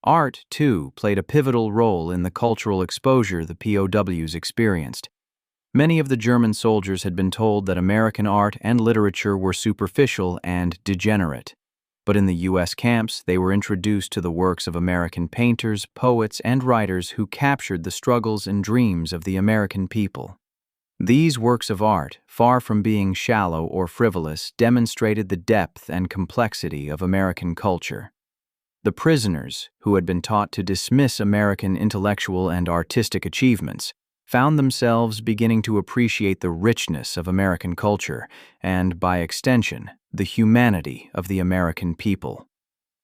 Art, too, played a pivotal role in the cultural exposure the POWs experienced. Many of the German soldiers had been told that American art and literature were superficial and degenerate. But in the U.S. camps, they were introduced to the works of American painters, poets, and writers who captured the struggles and dreams of the American people. These works of art, far from being shallow or frivolous, demonstrated the depth and complexity of American culture. The prisoners, who had been taught to dismiss American intellectual and artistic achievements, found themselves beginning to appreciate the richness of American culture and, by extension, the humanity of the American people.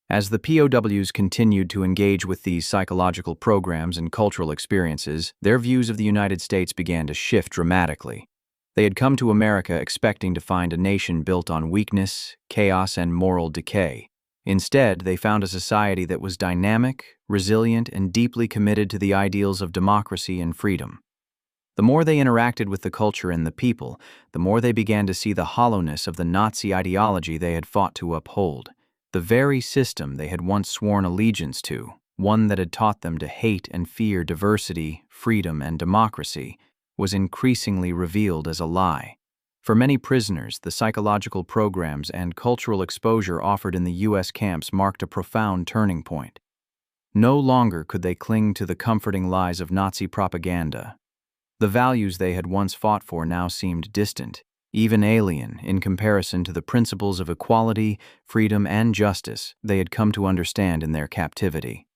As the POWs continued to engage with these psychological programs and cultural experiences, their views of the United States began to shift dramatically. They had come to America expecting to find a nation built on weakness, chaos, and moral decay. Instead, they found a society that was dynamic, resilient, and deeply committed to the ideals of democracy and freedom. The more they interacted with the culture and the people, the more they began to see the hollowness of the Nazi ideology they had fought to uphold. The very system they had once sworn allegiance to, one that had taught them to hate and fear diversity, freedom, and democracy, was increasingly revealed as a lie. For many prisoners, the psychological programs and cultural exposure offered in the U.S. camps marked a profound turning point. No longer could they cling to the comforting lies of Nazi propaganda. The values they had once fought for now seemed distant, even alien, in comparison to the principles of equality, freedom, and justice they had come to understand in their captivity.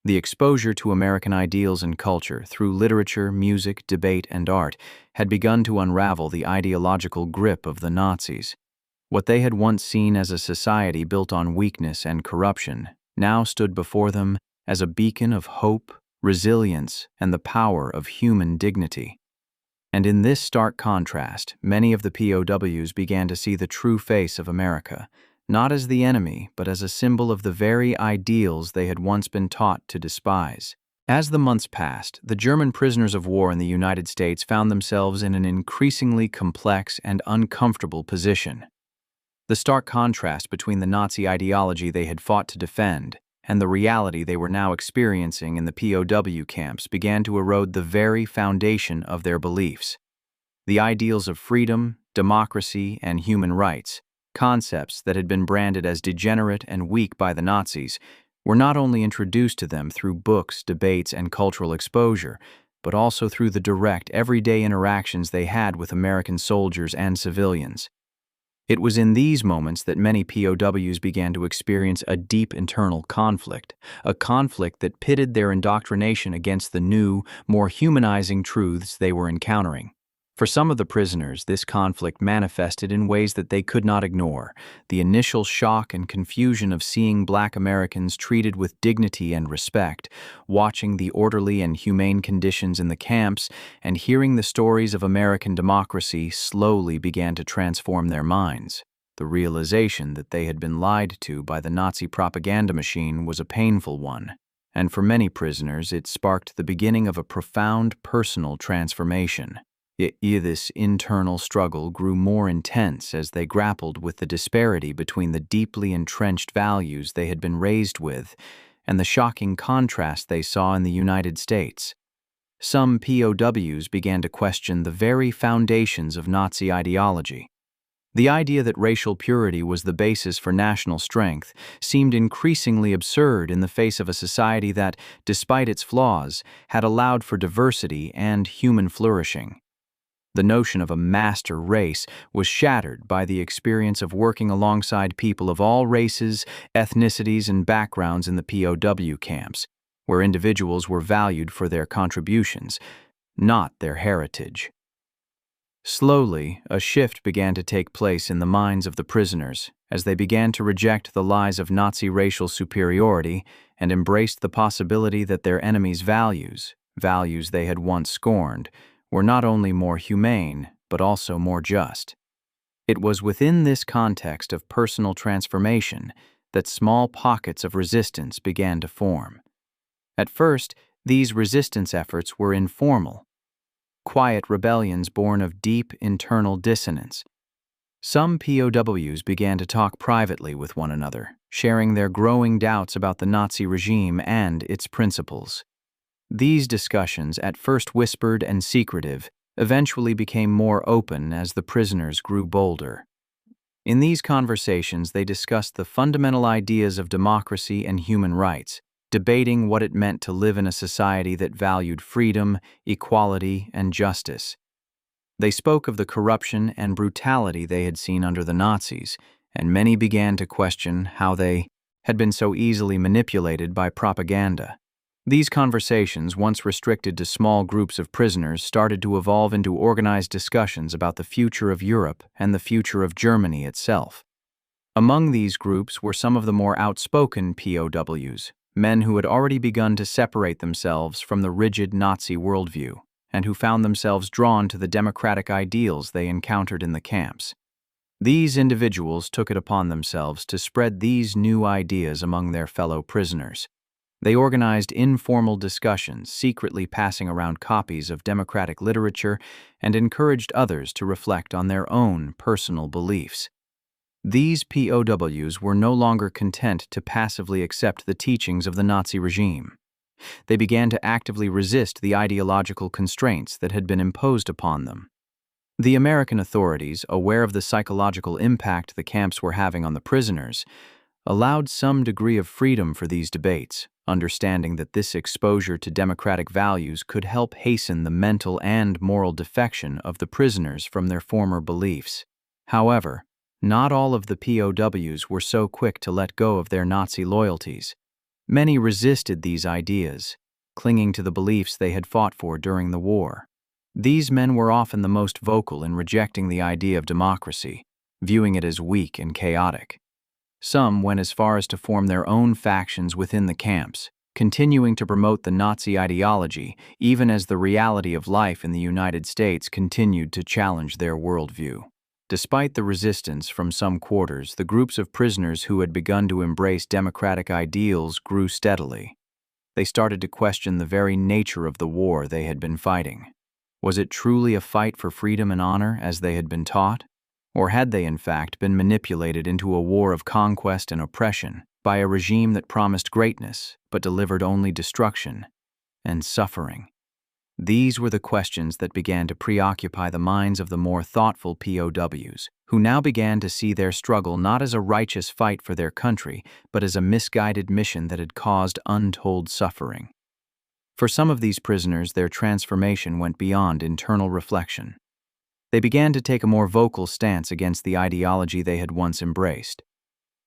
The exposure to American ideals and culture through literature, music, debate, and art had begun to unravel the ideological grip of the Nazis. What they had once seen as a society built on weakness and corruption now stood before them as a beacon of hope, resilience, and the power of human dignity. And in this stark contrast, many of the POWs began to see the true face of America, not as the enemy, but as a symbol of the very ideals they had once been taught to despise. As the months passed, the German prisoners of war in the United States found themselves in an increasingly complex and uncomfortable position. The stark contrast between the Nazi ideology they had fought to defend and the reality they were now experiencing in the POW camps began to erode the very foundation of their beliefs. The ideals of freedom, democracy, and human rights, concepts that had been branded as degenerate and weak by the Nazis, were not only introduced to them through books, debates, and cultural exposure, but also through the direct, everyday interactions they had with American soldiers and civilians. It was in these moments that many POWs began to experience a deep internal conflict, a conflict that pitted their indoctrination against the new, more humanizing truths they were encountering. For some of the prisoners, this conflict manifested in ways that they could not ignore. The initial shock and confusion of seeing Black Americans treated with dignity and respect, watching the orderly and humane conditions in the camps, and hearing the stories of American democracy slowly began to transform their minds. The realization that they had been lied to by the Nazi propaganda machine was a painful one, and for many prisoners it sparked the beginning of a profound personal transformation. This internal struggle grew more intense as they grappled with the disparity between the deeply entrenched values they had been raised with and the shocking contrast they saw in the United States. Some POWs began to question the very foundations of Nazi ideology. The idea that racial purity was the basis for national strength seemed increasingly absurd in the face of a society that, despite its flaws, had allowed for diversity and human flourishing. The notion of a master race was shattered by the experience of working alongside people of all races, ethnicities, and backgrounds in the POW camps, where individuals were valued for their contributions, not their heritage. Slowly, a shift began to take place in the minds of the prisoners as they began to reject the lies of Nazi racial superiority and embraced the possibility that their enemies' values they had once scorned, were not only more humane, but also more just. It was within this context of personal transformation that small pockets of resistance began to form. At first, these resistance efforts were informal, quiet rebellions born of deep internal dissonance. Some POWs began to talk privately with one another, sharing their growing doubts about the Nazi regime and its principles. These discussions, at first whispered and secretive, eventually became more open as the prisoners grew bolder. In these conversations, they discussed the fundamental ideas of democracy and human rights, debating what it meant to live in a society that valued freedom, equality, and justice. They spoke of the corruption and brutality they had seen under the Nazis, and many began to question how they had been so easily manipulated by propaganda. These conversations, once restricted to small groups of prisoners, started to evolve into organized discussions about the future of Europe and the future of Germany itself. Among these groups were some of the more outspoken POWs, men who had already begun to separate themselves from the rigid Nazi worldview, and who found themselves drawn to the democratic ideals they encountered in the camps. These individuals took it upon themselves to spread these new ideas among their fellow prisoners. They organized informal discussions, secretly passing around copies of democratic literature, and encouraged others to reflect on their own personal beliefs. These POWs were no longer content to passively accept the teachings of the Nazi regime. They began to actively resist the ideological constraints that had been imposed upon them. The American authorities, aware of the psychological impact the camps were having on the prisoners, allowed some degree of freedom for these debates, understanding that this exposure to democratic values could help hasten the mental and moral defection of the prisoners from their former beliefs. However, not all of the POWs were so quick to let go of their Nazi loyalties. Many resisted these ideas, clinging to the beliefs they had fought for during the war. These men were often the most vocal in rejecting the idea of democracy, viewing it as weak and chaotic. Some went as far as to form their own factions within the camps, continuing to promote the Nazi ideology even as the reality of life in the United States continued to challenge their worldview. Despite the resistance from some quarters, the groups of prisoners who had begun to embrace democratic ideals grew steadily. They started to question the very nature of the war they had been fighting. Was it truly a fight for freedom and honor as they had been taught? Or had they in fact been manipulated into a war of conquest and oppression by a regime that promised greatness but delivered only destruction and suffering? These were the questions that began to preoccupy the minds of the more thoughtful POWs, who now began to see their struggle not as a righteous fight for their country, but as a misguided mission that had caused untold suffering. For some of these prisoners, their transformation went beyond internal reflection. They began to take a more vocal stance against the ideology they had once embraced.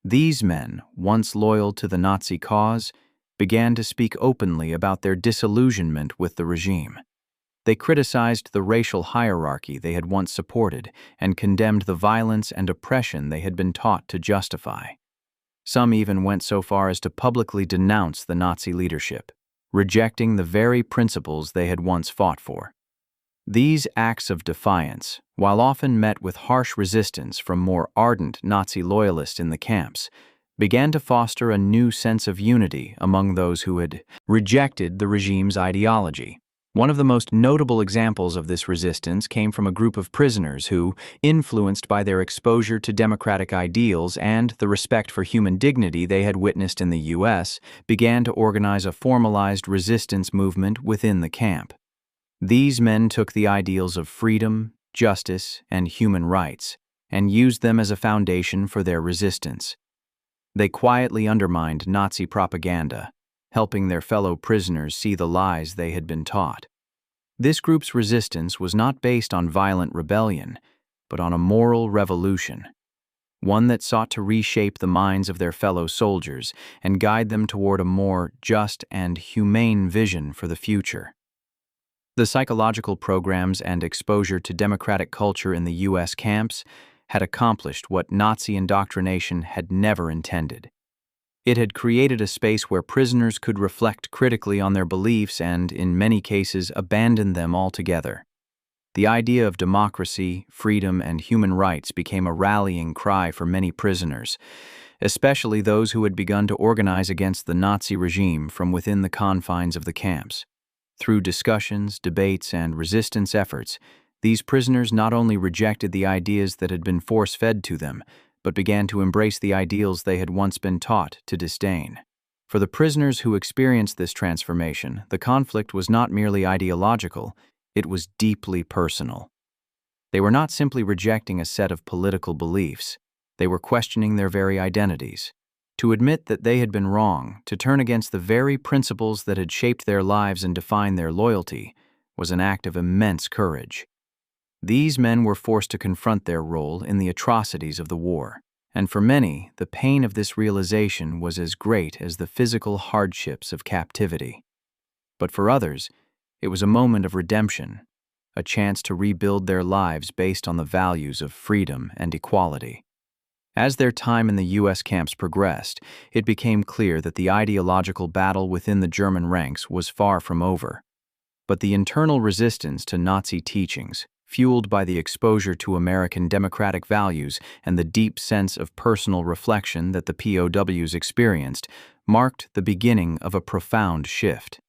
These men, once loyal to the Nazi cause, began to speak openly about their disillusionment with the regime. They criticized the racial hierarchy they had once supported and condemned the violence and oppression they had been taught to justify. Some even went so far as to publicly denounce the Nazi leadership, rejecting the very principles they had once fought for. These acts of defiance, while often met with harsh resistance from more ardent Nazi loyalists in the camps, began to foster a new sense of unity among those who had rejected the regime's ideology. One of the most notable examples of this resistance came from a group of prisoners who, influenced by their exposure to democratic ideals and the respect for human dignity they had witnessed in the US, began to organize a formalized resistance movement within the camp. These men took the ideals of freedom, justice, and human rights and used them as a foundation for their resistance. They quietly undermined Nazi propaganda, helping their fellow prisoners see the lies they had been taught. This group's resistance was not based on violent rebellion, but on a moral revolution, one that sought to reshape the minds of their fellow soldiers and guide them toward a more just and humane vision for the future. The psychological programs and exposure to democratic culture in the U.S. camps had accomplished what Nazi indoctrination had never intended. It had created a space where prisoners could reflect critically on their beliefs and, in many cases, abandon them altogether. The idea of democracy, freedom, and human rights became a rallying cry for many prisoners, especially those who had begun to organize against the Nazi regime from within the confines of the camps. Through discussions, debates, and resistance efforts, these prisoners not only rejected the ideas that had been force-fed to them, but began to embrace the ideals they had once been taught to disdain. For the prisoners who experienced this transformation, the conflict was not merely ideological, it was deeply personal. They were not simply rejecting a set of political beliefs, they were questioning their very identities. To admit that they had been wrong, to turn against the very principles that had shaped their lives and defined their loyalty, was an act of immense courage. These men were forced to confront their role in the atrocities of the war, and for many, the pain of this realization was as great as the physical hardships of captivity. But for others, it was a moment of redemption, a chance to rebuild their lives based on the values of freedom and equality. As their time in the U.S. camps progressed, it became clear that the ideological battle within the German ranks was far from over. But the internal resistance to Nazi teachings, fueled by the exposure to American democratic values and the deep sense of personal reflection that the POWs experienced, marked the beginning of a profound shift.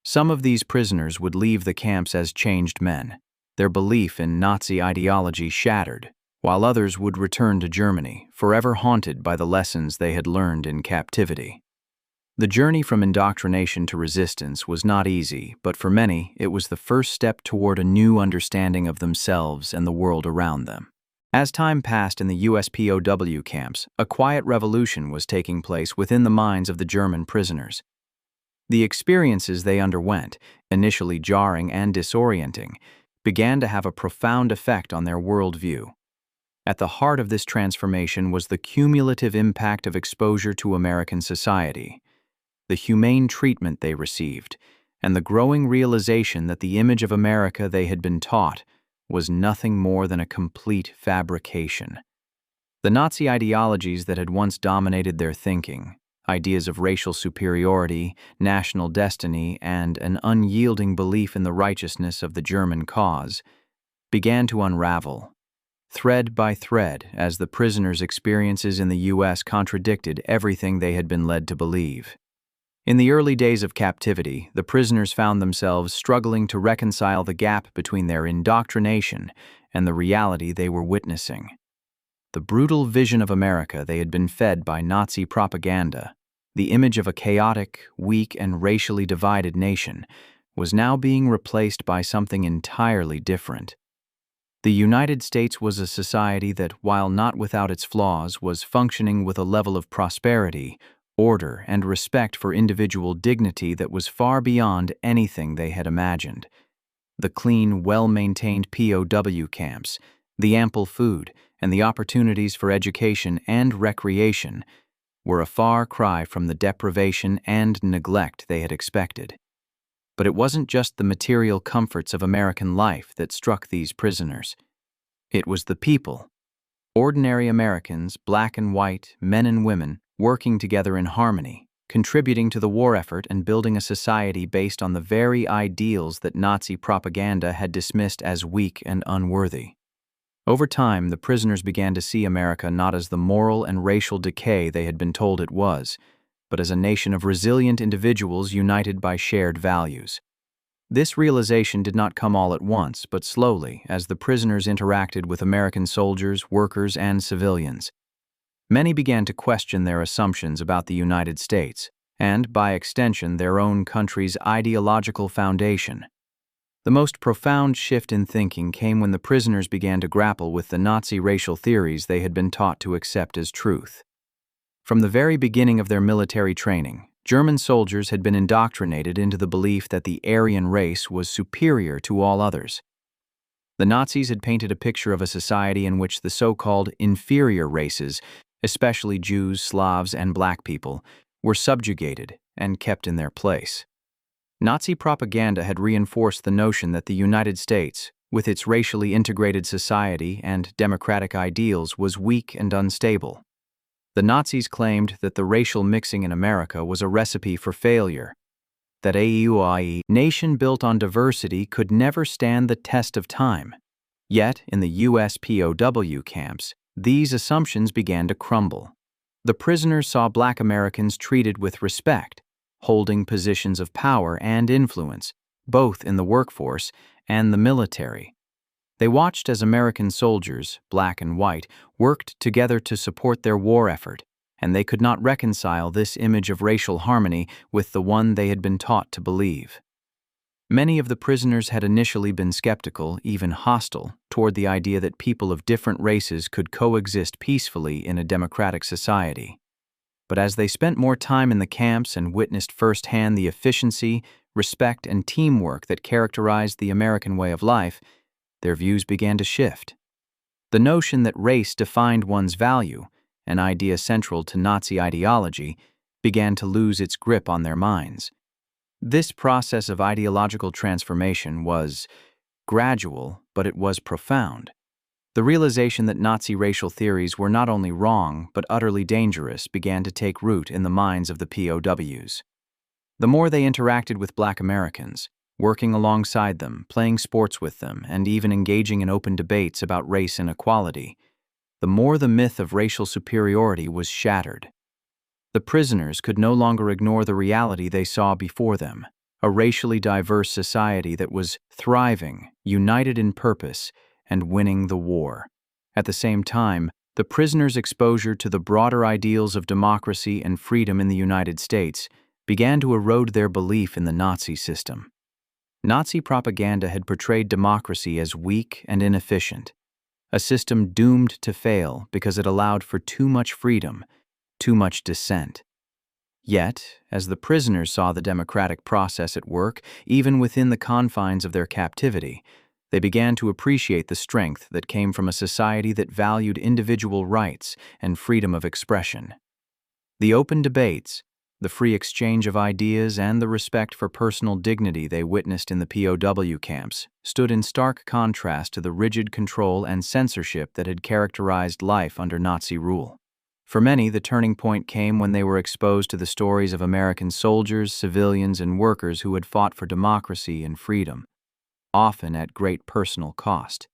Some of these prisoners would leave the camps as changed men, their belief in Nazi ideology shattered, while others would return to Germany, forever haunted by the lessons they had learned in captivity. The journey from indoctrination to resistance was not easy, but for many, it was the first step toward a new understanding of themselves and the world around them. As time passed in the US POW camps, a quiet revolution was taking place within the minds of the German prisoners. The experiences they underwent, initially jarring and disorienting, began to have a profound effect on their worldview. At the heart of this transformation was the cumulative impact of exposure to American society. the humane treatment they received, and the growing realization that the image of America they had been taught was nothing more than a complete fabrication. The Nazi ideologies that had once dominated their thinking, ideas of racial superiority, national destiny, and an unyielding belief in the righteousness of the German cause, began to unravel, thread by thread, as the prisoners' experiences in the U.S. contradicted everything they had been led to believe. In the early days of captivity, the prisoners found themselves struggling to reconcile the gap between their indoctrination and the reality they were witnessing. The brutal vision of America they had been fed by Nazi propaganda, the image of a chaotic, weak, and racially divided nation, was now being replaced by something entirely different. The United States was a society that, while not without its flaws, was functioning with a level of prosperity, order, and respect for individual dignity that was far beyond anything they had imagined. The clean, well-maintained POW camps, the ample food, and the opportunities for education and recreation were a far cry from the deprivation and neglect they had expected. But it wasn't just the material comforts of American life that struck these prisoners. It was the people. Ordinary Americans, black and white, men and women, working together in harmony, contributing to the war effort and building a society based on the very ideals that Nazi propaganda had dismissed as weak and unworthy. Over time, the prisoners began to see America not as the moral and racial decay they had been told it was, but as a nation of resilient individuals united by shared values. This realization did not come all at once, but slowly, as the prisoners interacted with American soldiers, workers, and civilians. Many began to question their assumptions about the United States, and, by extension, their own country's ideological foundation. The most profound shift in thinking came when the prisoners began to grapple with the Nazi racial theories they had been taught to accept as truth. From the very beginning of their military training, German soldiers had been indoctrinated into the belief that the Aryan race was superior to all others. The Nazis had painted a picture of a society in which the so-called inferior races, especially Jews, Slavs, and black people, were subjugated and kept in their place. Nazi propaganda had reinforced the notion that the United States, with its racially integrated society and democratic ideals, was weak and unstable. The Nazis claimed that the racial mixing in America was a recipe for failure, that a nation built on diversity could never stand the test of time. Yet, in the US POW camps, these assumptions began to crumble. The prisoners saw black Americans treated with respect, holding positions of power and influence, both in the workforce and the military. They watched as American soldiers, black and white, worked together to support their war effort, and they could not reconcile this image of racial harmony with the one they had been taught to believe. Many of the prisoners had initially been skeptical, even hostile, toward the idea that people of different races could coexist peacefully in a democratic society. But as they spent more time in the camps and witnessed firsthand the efficiency, respect, and teamwork that characterized the American way of life, their views began to shift. The notion that race defined one's value, an idea central to Nazi ideology, began to lose its grip on their minds. This process of ideological transformation was gradual, but it was profound. The realization that Nazi racial theories were not only wrong but utterly dangerous began to take root in the minds of the POWs. The more they interacted with black Americans, working alongside them, playing sports with them, and even engaging in open debates about race inequality, the more the myth of racial superiority was shattered. The prisoners could no longer ignore the reality they saw before them, a racially diverse society that was thriving, united in purpose, and winning the war. At the same time, the prisoners' exposure to the broader ideals of democracy and freedom in the United States began to erode their belief in the Nazi system. Nazi propaganda had portrayed democracy as weak and inefficient, a system doomed to fail because it allowed for too much freedom, too much dissent. Yet, as the prisoners saw the democratic process at work, even within the confines of their captivity, they began to appreciate the strength that came from a society that valued individual rights and freedom of expression. The open debates, The free exchange of ideas and the respect for personal dignity they witnessed in the POW camps stood in stark contrast to the rigid control and censorship that had characterized life under Nazi rule. For many, the turning point came when they were exposed to the stories of American soldiers, civilians, and workers who had fought for democracy and freedom, often at great personal cost.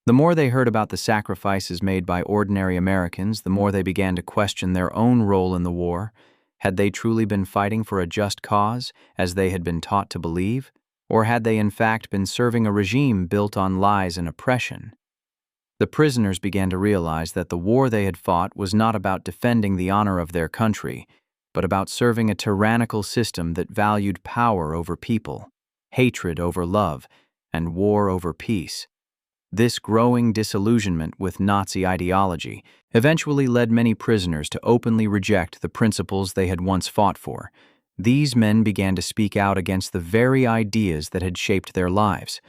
The more they heard about the sacrifices made by ordinary Americans, the more they began to question their own role in the war. Had they truly been fighting for a just cause, as they had been taught to believe, or had they in fact been serving a regime built on lies and oppression? The prisoners began to realize that the war they had fought was not about defending the honor of their country, but about serving a tyrannical system that valued power over people, hatred over love, and war over peace. This growing disillusionment with Nazi ideology eventually led many prisoners to openly reject the principles they had once fought for. These men began to speak out against the very ideas that had shaped their lives.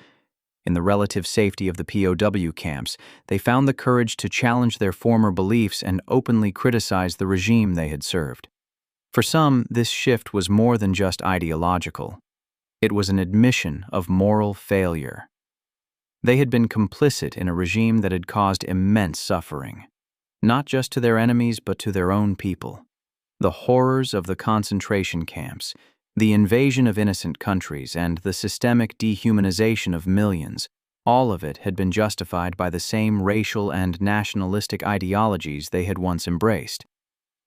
In the relative safety of the POW camps, they found the courage to challenge their former beliefs and openly criticize the regime they had served. For some, this shift was more than just ideological. It was an admission of moral failure. They had been complicit in a regime that had caused immense suffering, not just to their enemies but to their own people. The horrors of the concentration camps, the invasion of innocent countries, and the systemic dehumanization of millions, all of it had been justified by the same racial and nationalistic ideologies they had once embraced.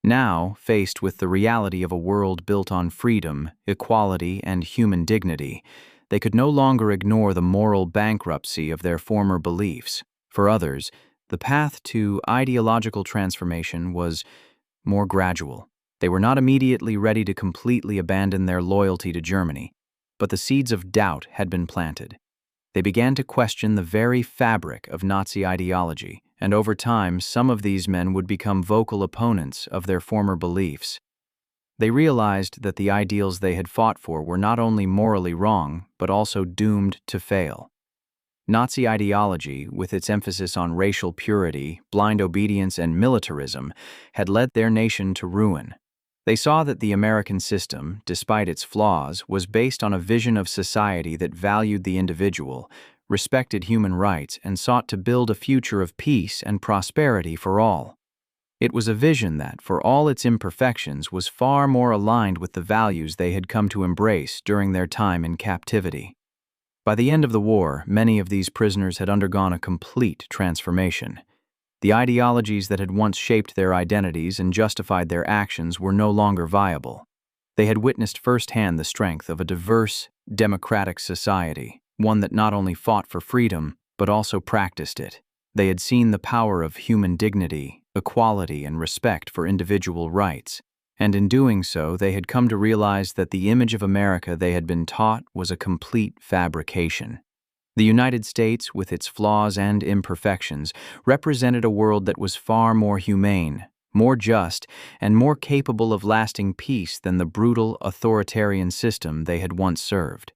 Now, faced with the reality of a world built on freedom, equality, and human dignity, they could no longer ignore the moral bankruptcy of their former beliefs. For others, the path to ideological transformation was more gradual. They were not immediately ready to completely abandon their loyalty to Germany, but the seeds of doubt had been planted. They began to question the very fabric of Nazi ideology, and over time, some of these men would become vocal opponents of their former beliefs. They realized that the ideals they had fought for were not only morally wrong, but also doomed to fail. Nazi ideology, with its emphasis on racial purity, blind obedience, and militarism, had led their nation to ruin. They saw that the American system, despite its flaws, was based on a vision of society that valued the individual, respected human rights, and sought to build a future of peace and prosperity for all. It was a vision that, for all its imperfections, was far more aligned with the values they had come to embrace during their time in captivity. By the end of the war, many of these prisoners had undergone a complete transformation. The ideologies that had once shaped their identities and justified their actions were no longer viable. They had witnessed firsthand the strength of a diverse, democratic society, one that not only fought for freedom, but also practiced it. They had seen the power of human dignity, equality, and respect for individual rights, and in doing so, they had come to realize that the image of America they had been taught was a complete fabrication. The United States, with its flaws and imperfections, represented a world that was far more humane, more just, and more capable of lasting peace than the brutal, authoritarian system they had once served.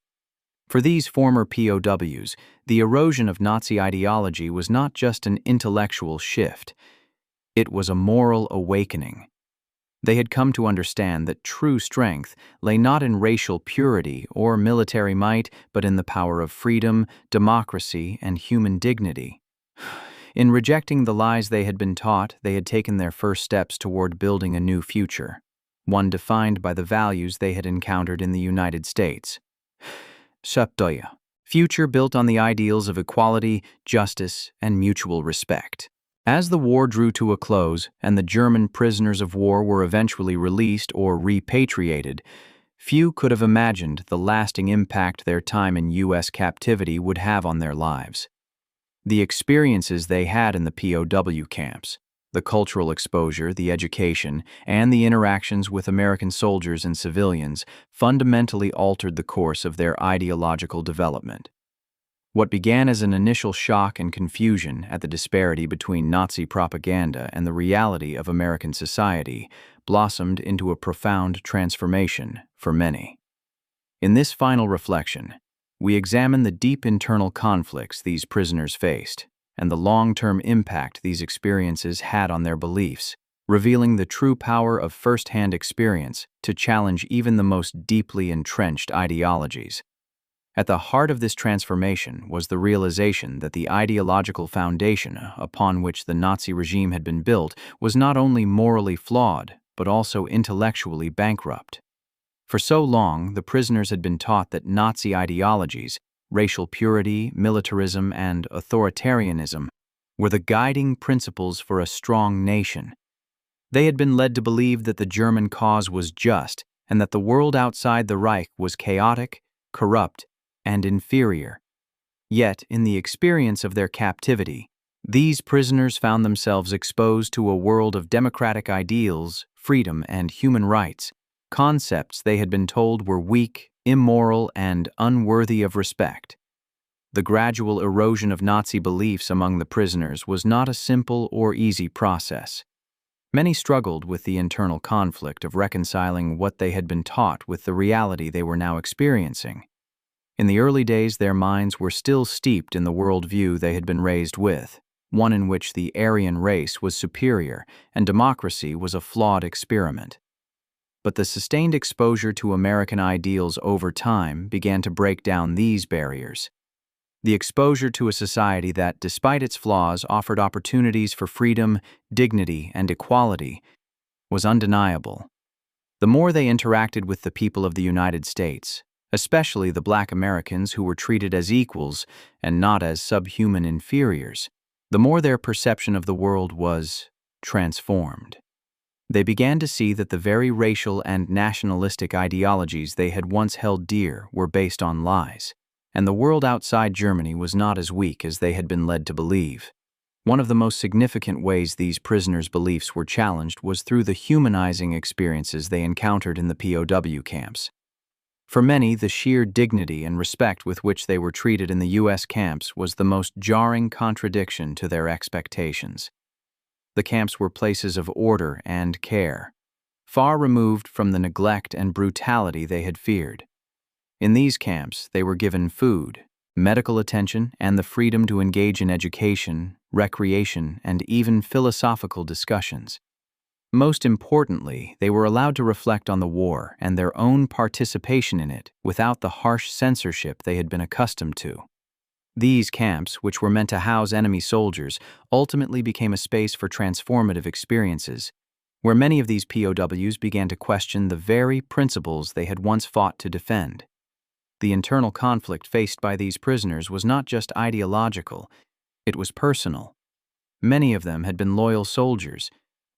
For these former POWs, the erosion of Nazi ideology was not just an intellectual shift. It was a moral awakening. They had come to understand that true strength lay not in racial purity or military might, but in the power of freedom, democracy, and human dignity. In rejecting the lies they had been taught, they had taken their first steps toward building a new future, one defined by the values they had encountered in the United States. Future built on the ideals of equality, justice, and mutual respect. As the war drew to a close and the German prisoners of war were eventually released or repatriated, few could have imagined the lasting impact their time in U.S. captivity would have on their lives. The experiences they had in the POW camps, the cultural exposure, the education, and the interactions with American soldiers and civilians fundamentally altered the course of their ideological development. What began as an initial shock and confusion at the disparity between Nazi propaganda and the reality of American society blossomed into a profound transformation for many. In this final reflection, we examine the deep internal conflicts these prisoners faced and the long-term impact these experiences had on their beliefs, revealing the true power of first-hand experience to challenge even the most deeply entrenched ideologies. At the heart of this transformation was the realization that the ideological foundation upon which the Nazi regime had been built was not only morally flawed, but also intellectually bankrupt. For so long, the prisoners had been taught that Nazi ideologies, racial purity, militarism, and authoritarianism, were the guiding principles for a strong nation. They had been led to believe that the German cause was just and that the world outside the Reich was chaotic, corrupt, and inferior. Yet, in the experience of their captivity, these prisoners found themselves exposed to a world of democratic ideals, freedom, and human rights, concepts they had been told were weak, immoral, and unworthy of respect. The gradual erosion of Nazi beliefs among the prisoners was not a simple or easy process. Many struggled with the internal conflict of reconciling what they had been taught with the reality they were now experiencing. In the early days, their minds were still steeped in the worldview they had been raised with, one in which the Aryan race was superior and democracy was a flawed experiment. But the sustained exposure to American ideals over time began to break down these barriers. The exposure to a society that, despite its flaws, offered opportunities for freedom, dignity, and equality was undeniable. The more they interacted with the people of the United States, especially the Black Americans who were treated as equals and not as subhuman inferiors, the more their perception of the world was transformed. They began to see that the very racial and nationalistic ideologies they had once held dear were based on lies, and the world outside Germany was not as weak as they had been led to believe. One of the most significant ways these prisoners' beliefs were challenged was through the humanizing experiences they encountered in the POW camps. For many, the sheer dignity and respect with which they were treated in the US camps was the most jarring contradiction to their expectations. The camps were places of order and care, far removed from the neglect and brutality they had feared. In these camps, they were given food, medical attention, and the freedom to engage in education, recreation, and even philosophical discussions. Most importantly, they were allowed to reflect on the war and their own participation in it without the harsh censorship they had been accustomed to. These camps, which were meant to house enemy soldiers, ultimately became a space for transformative experiences, where many of these POWs began to question the very principles they had once fought to defend. The internal conflict faced by these prisoners was not just ideological, it was personal. Many of them had been loyal soldiers,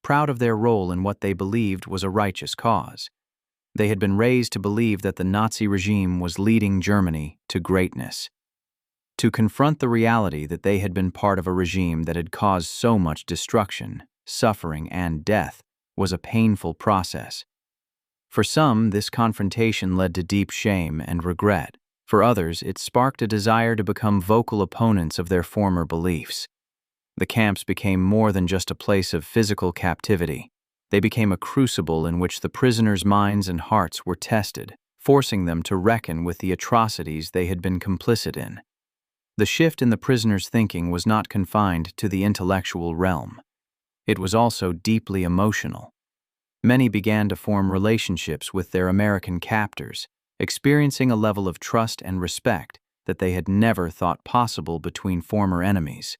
proud of their role in what they believed was a righteous cause. They had been raised to believe that the Nazi regime was leading Germany to greatness. To confront the reality that they had been part of a regime that had caused so much destruction, suffering, and death was a painful process. For some, this confrontation led to deep shame and regret. For others, it sparked a desire to become vocal opponents of their former beliefs. The camps became more than just a place of physical captivity. They became a crucible in which the prisoners' minds and hearts were tested, forcing them to reckon with the atrocities they had been complicit in. The shift in the prisoners' thinking was not confined to the intellectual realm. It was also deeply emotional. Many began to form relationships with their American captors, experiencing a level of trust and respect that they had never thought possible between former enemies.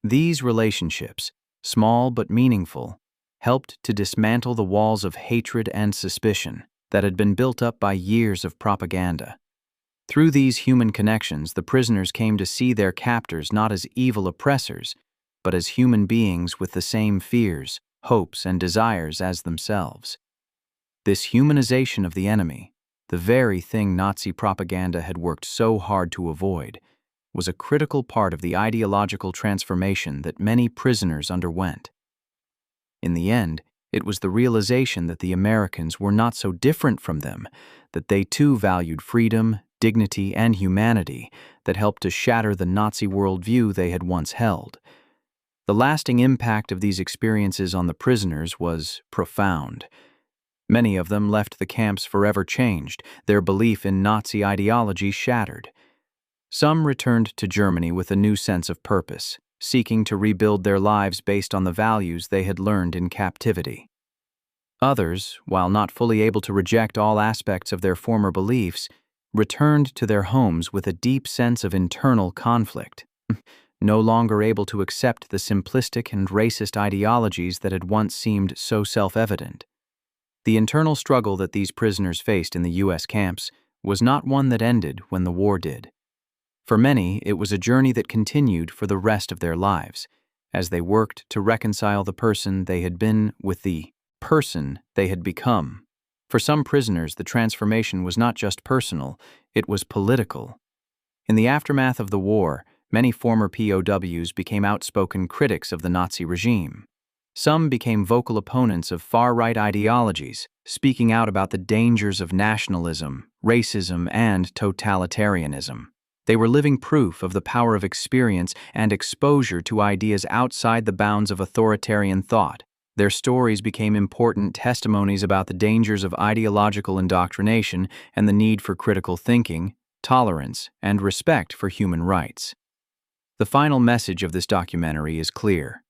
These relationships, small but meaningful, helped to dismantle the walls of hatred and suspicion that had been built up by years of propaganda. Through these human connections, the prisoners came to see their captors not as evil oppressors, but as human beings with the same fears, hopes, and desires as themselves. This humanization of the enemy, the very thing Nazi propaganda had worked so hard to avoid, was a critical part of the ideological transformation that many prisoners underwent. In the end, it was the realization that the Americans were not so different from them, that they too valued freedom, dignity, and humanity that helped to shatter the Nazi worldview they had once held. The lasting impact of these experiences on the prisoners was profound. Many of them left the camps forever changed, their belief in Nazi ideology shattered. Some returned to Germany with a new sense of purpose, seeking to rebuild their lives based on the values they had learned in captivity. Others, while not fully able to reject all aspects of their former beliefs, returned to their homes with a deep sense of internal conflict, no longer able to accept the simplistic and racist ideologies that had once seemed so self-evident. The internal struggle that these prisoners faced in the U.S. camps was not one that ended when the war did. For many, it was a journey that continued for the rest of their lives, as they worked to reconcile the person they had been with the person they had become. For some prisoners, the transformation was not just personal, it was political. In the aftermath of the war, many former POWs became outspoken critics of the Nazi regime. Some became vocal opponents of far-right ideologies, speaking out about the dangers of nationalism, racism, and totalitarianism. They were living proof of the power of experience and exposure to ideas outside the bounds of authoritarian thought. Their stories became important testimonies about the dangers of ideological indoctrination and the need for critical thinking, tolerance, and respect for human rights. The final message of this documentary is clear.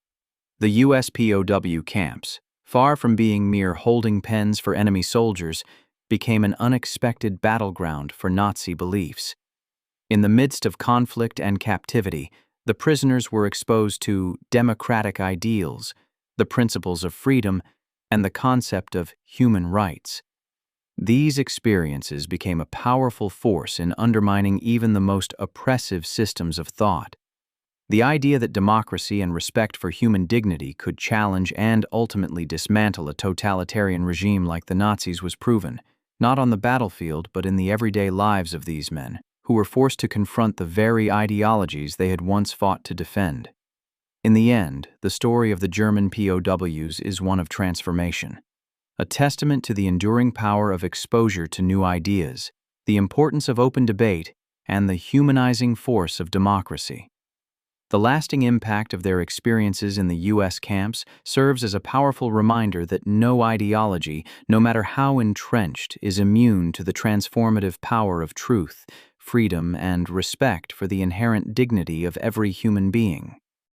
The US POW camps, far from being mere holding pens for enemy soldiers, became an unexpected battleground for Nazi beliefs. In the midst of conflict and captivity, the prisoners were exposed to democratic ideals, the principles of freedom, and the concept of human rights. These experiences became a powerful force in undermining even the most oppressive systems of thought. The idea that democracy and respect for human dignity could challenge and ultimately dismantle a totalitarian regime like the Nazis was proven, not on the battlefield but in the everyday lives of these men, who were forced to confront the very ideologies they had once fought to defend. In the end, the story of the German POWs is one of transformation, a testament to the enduring power of exposure to new ideas, the importance of open debate, and the humanizing force of democracy. The lasting impact of their experiences in the U.S. camps serves as a powerful reminder that no ideology, no matter how entrenched, is immune to the transformative power of truth, freedom, and respect for the inherent dignity of every human being.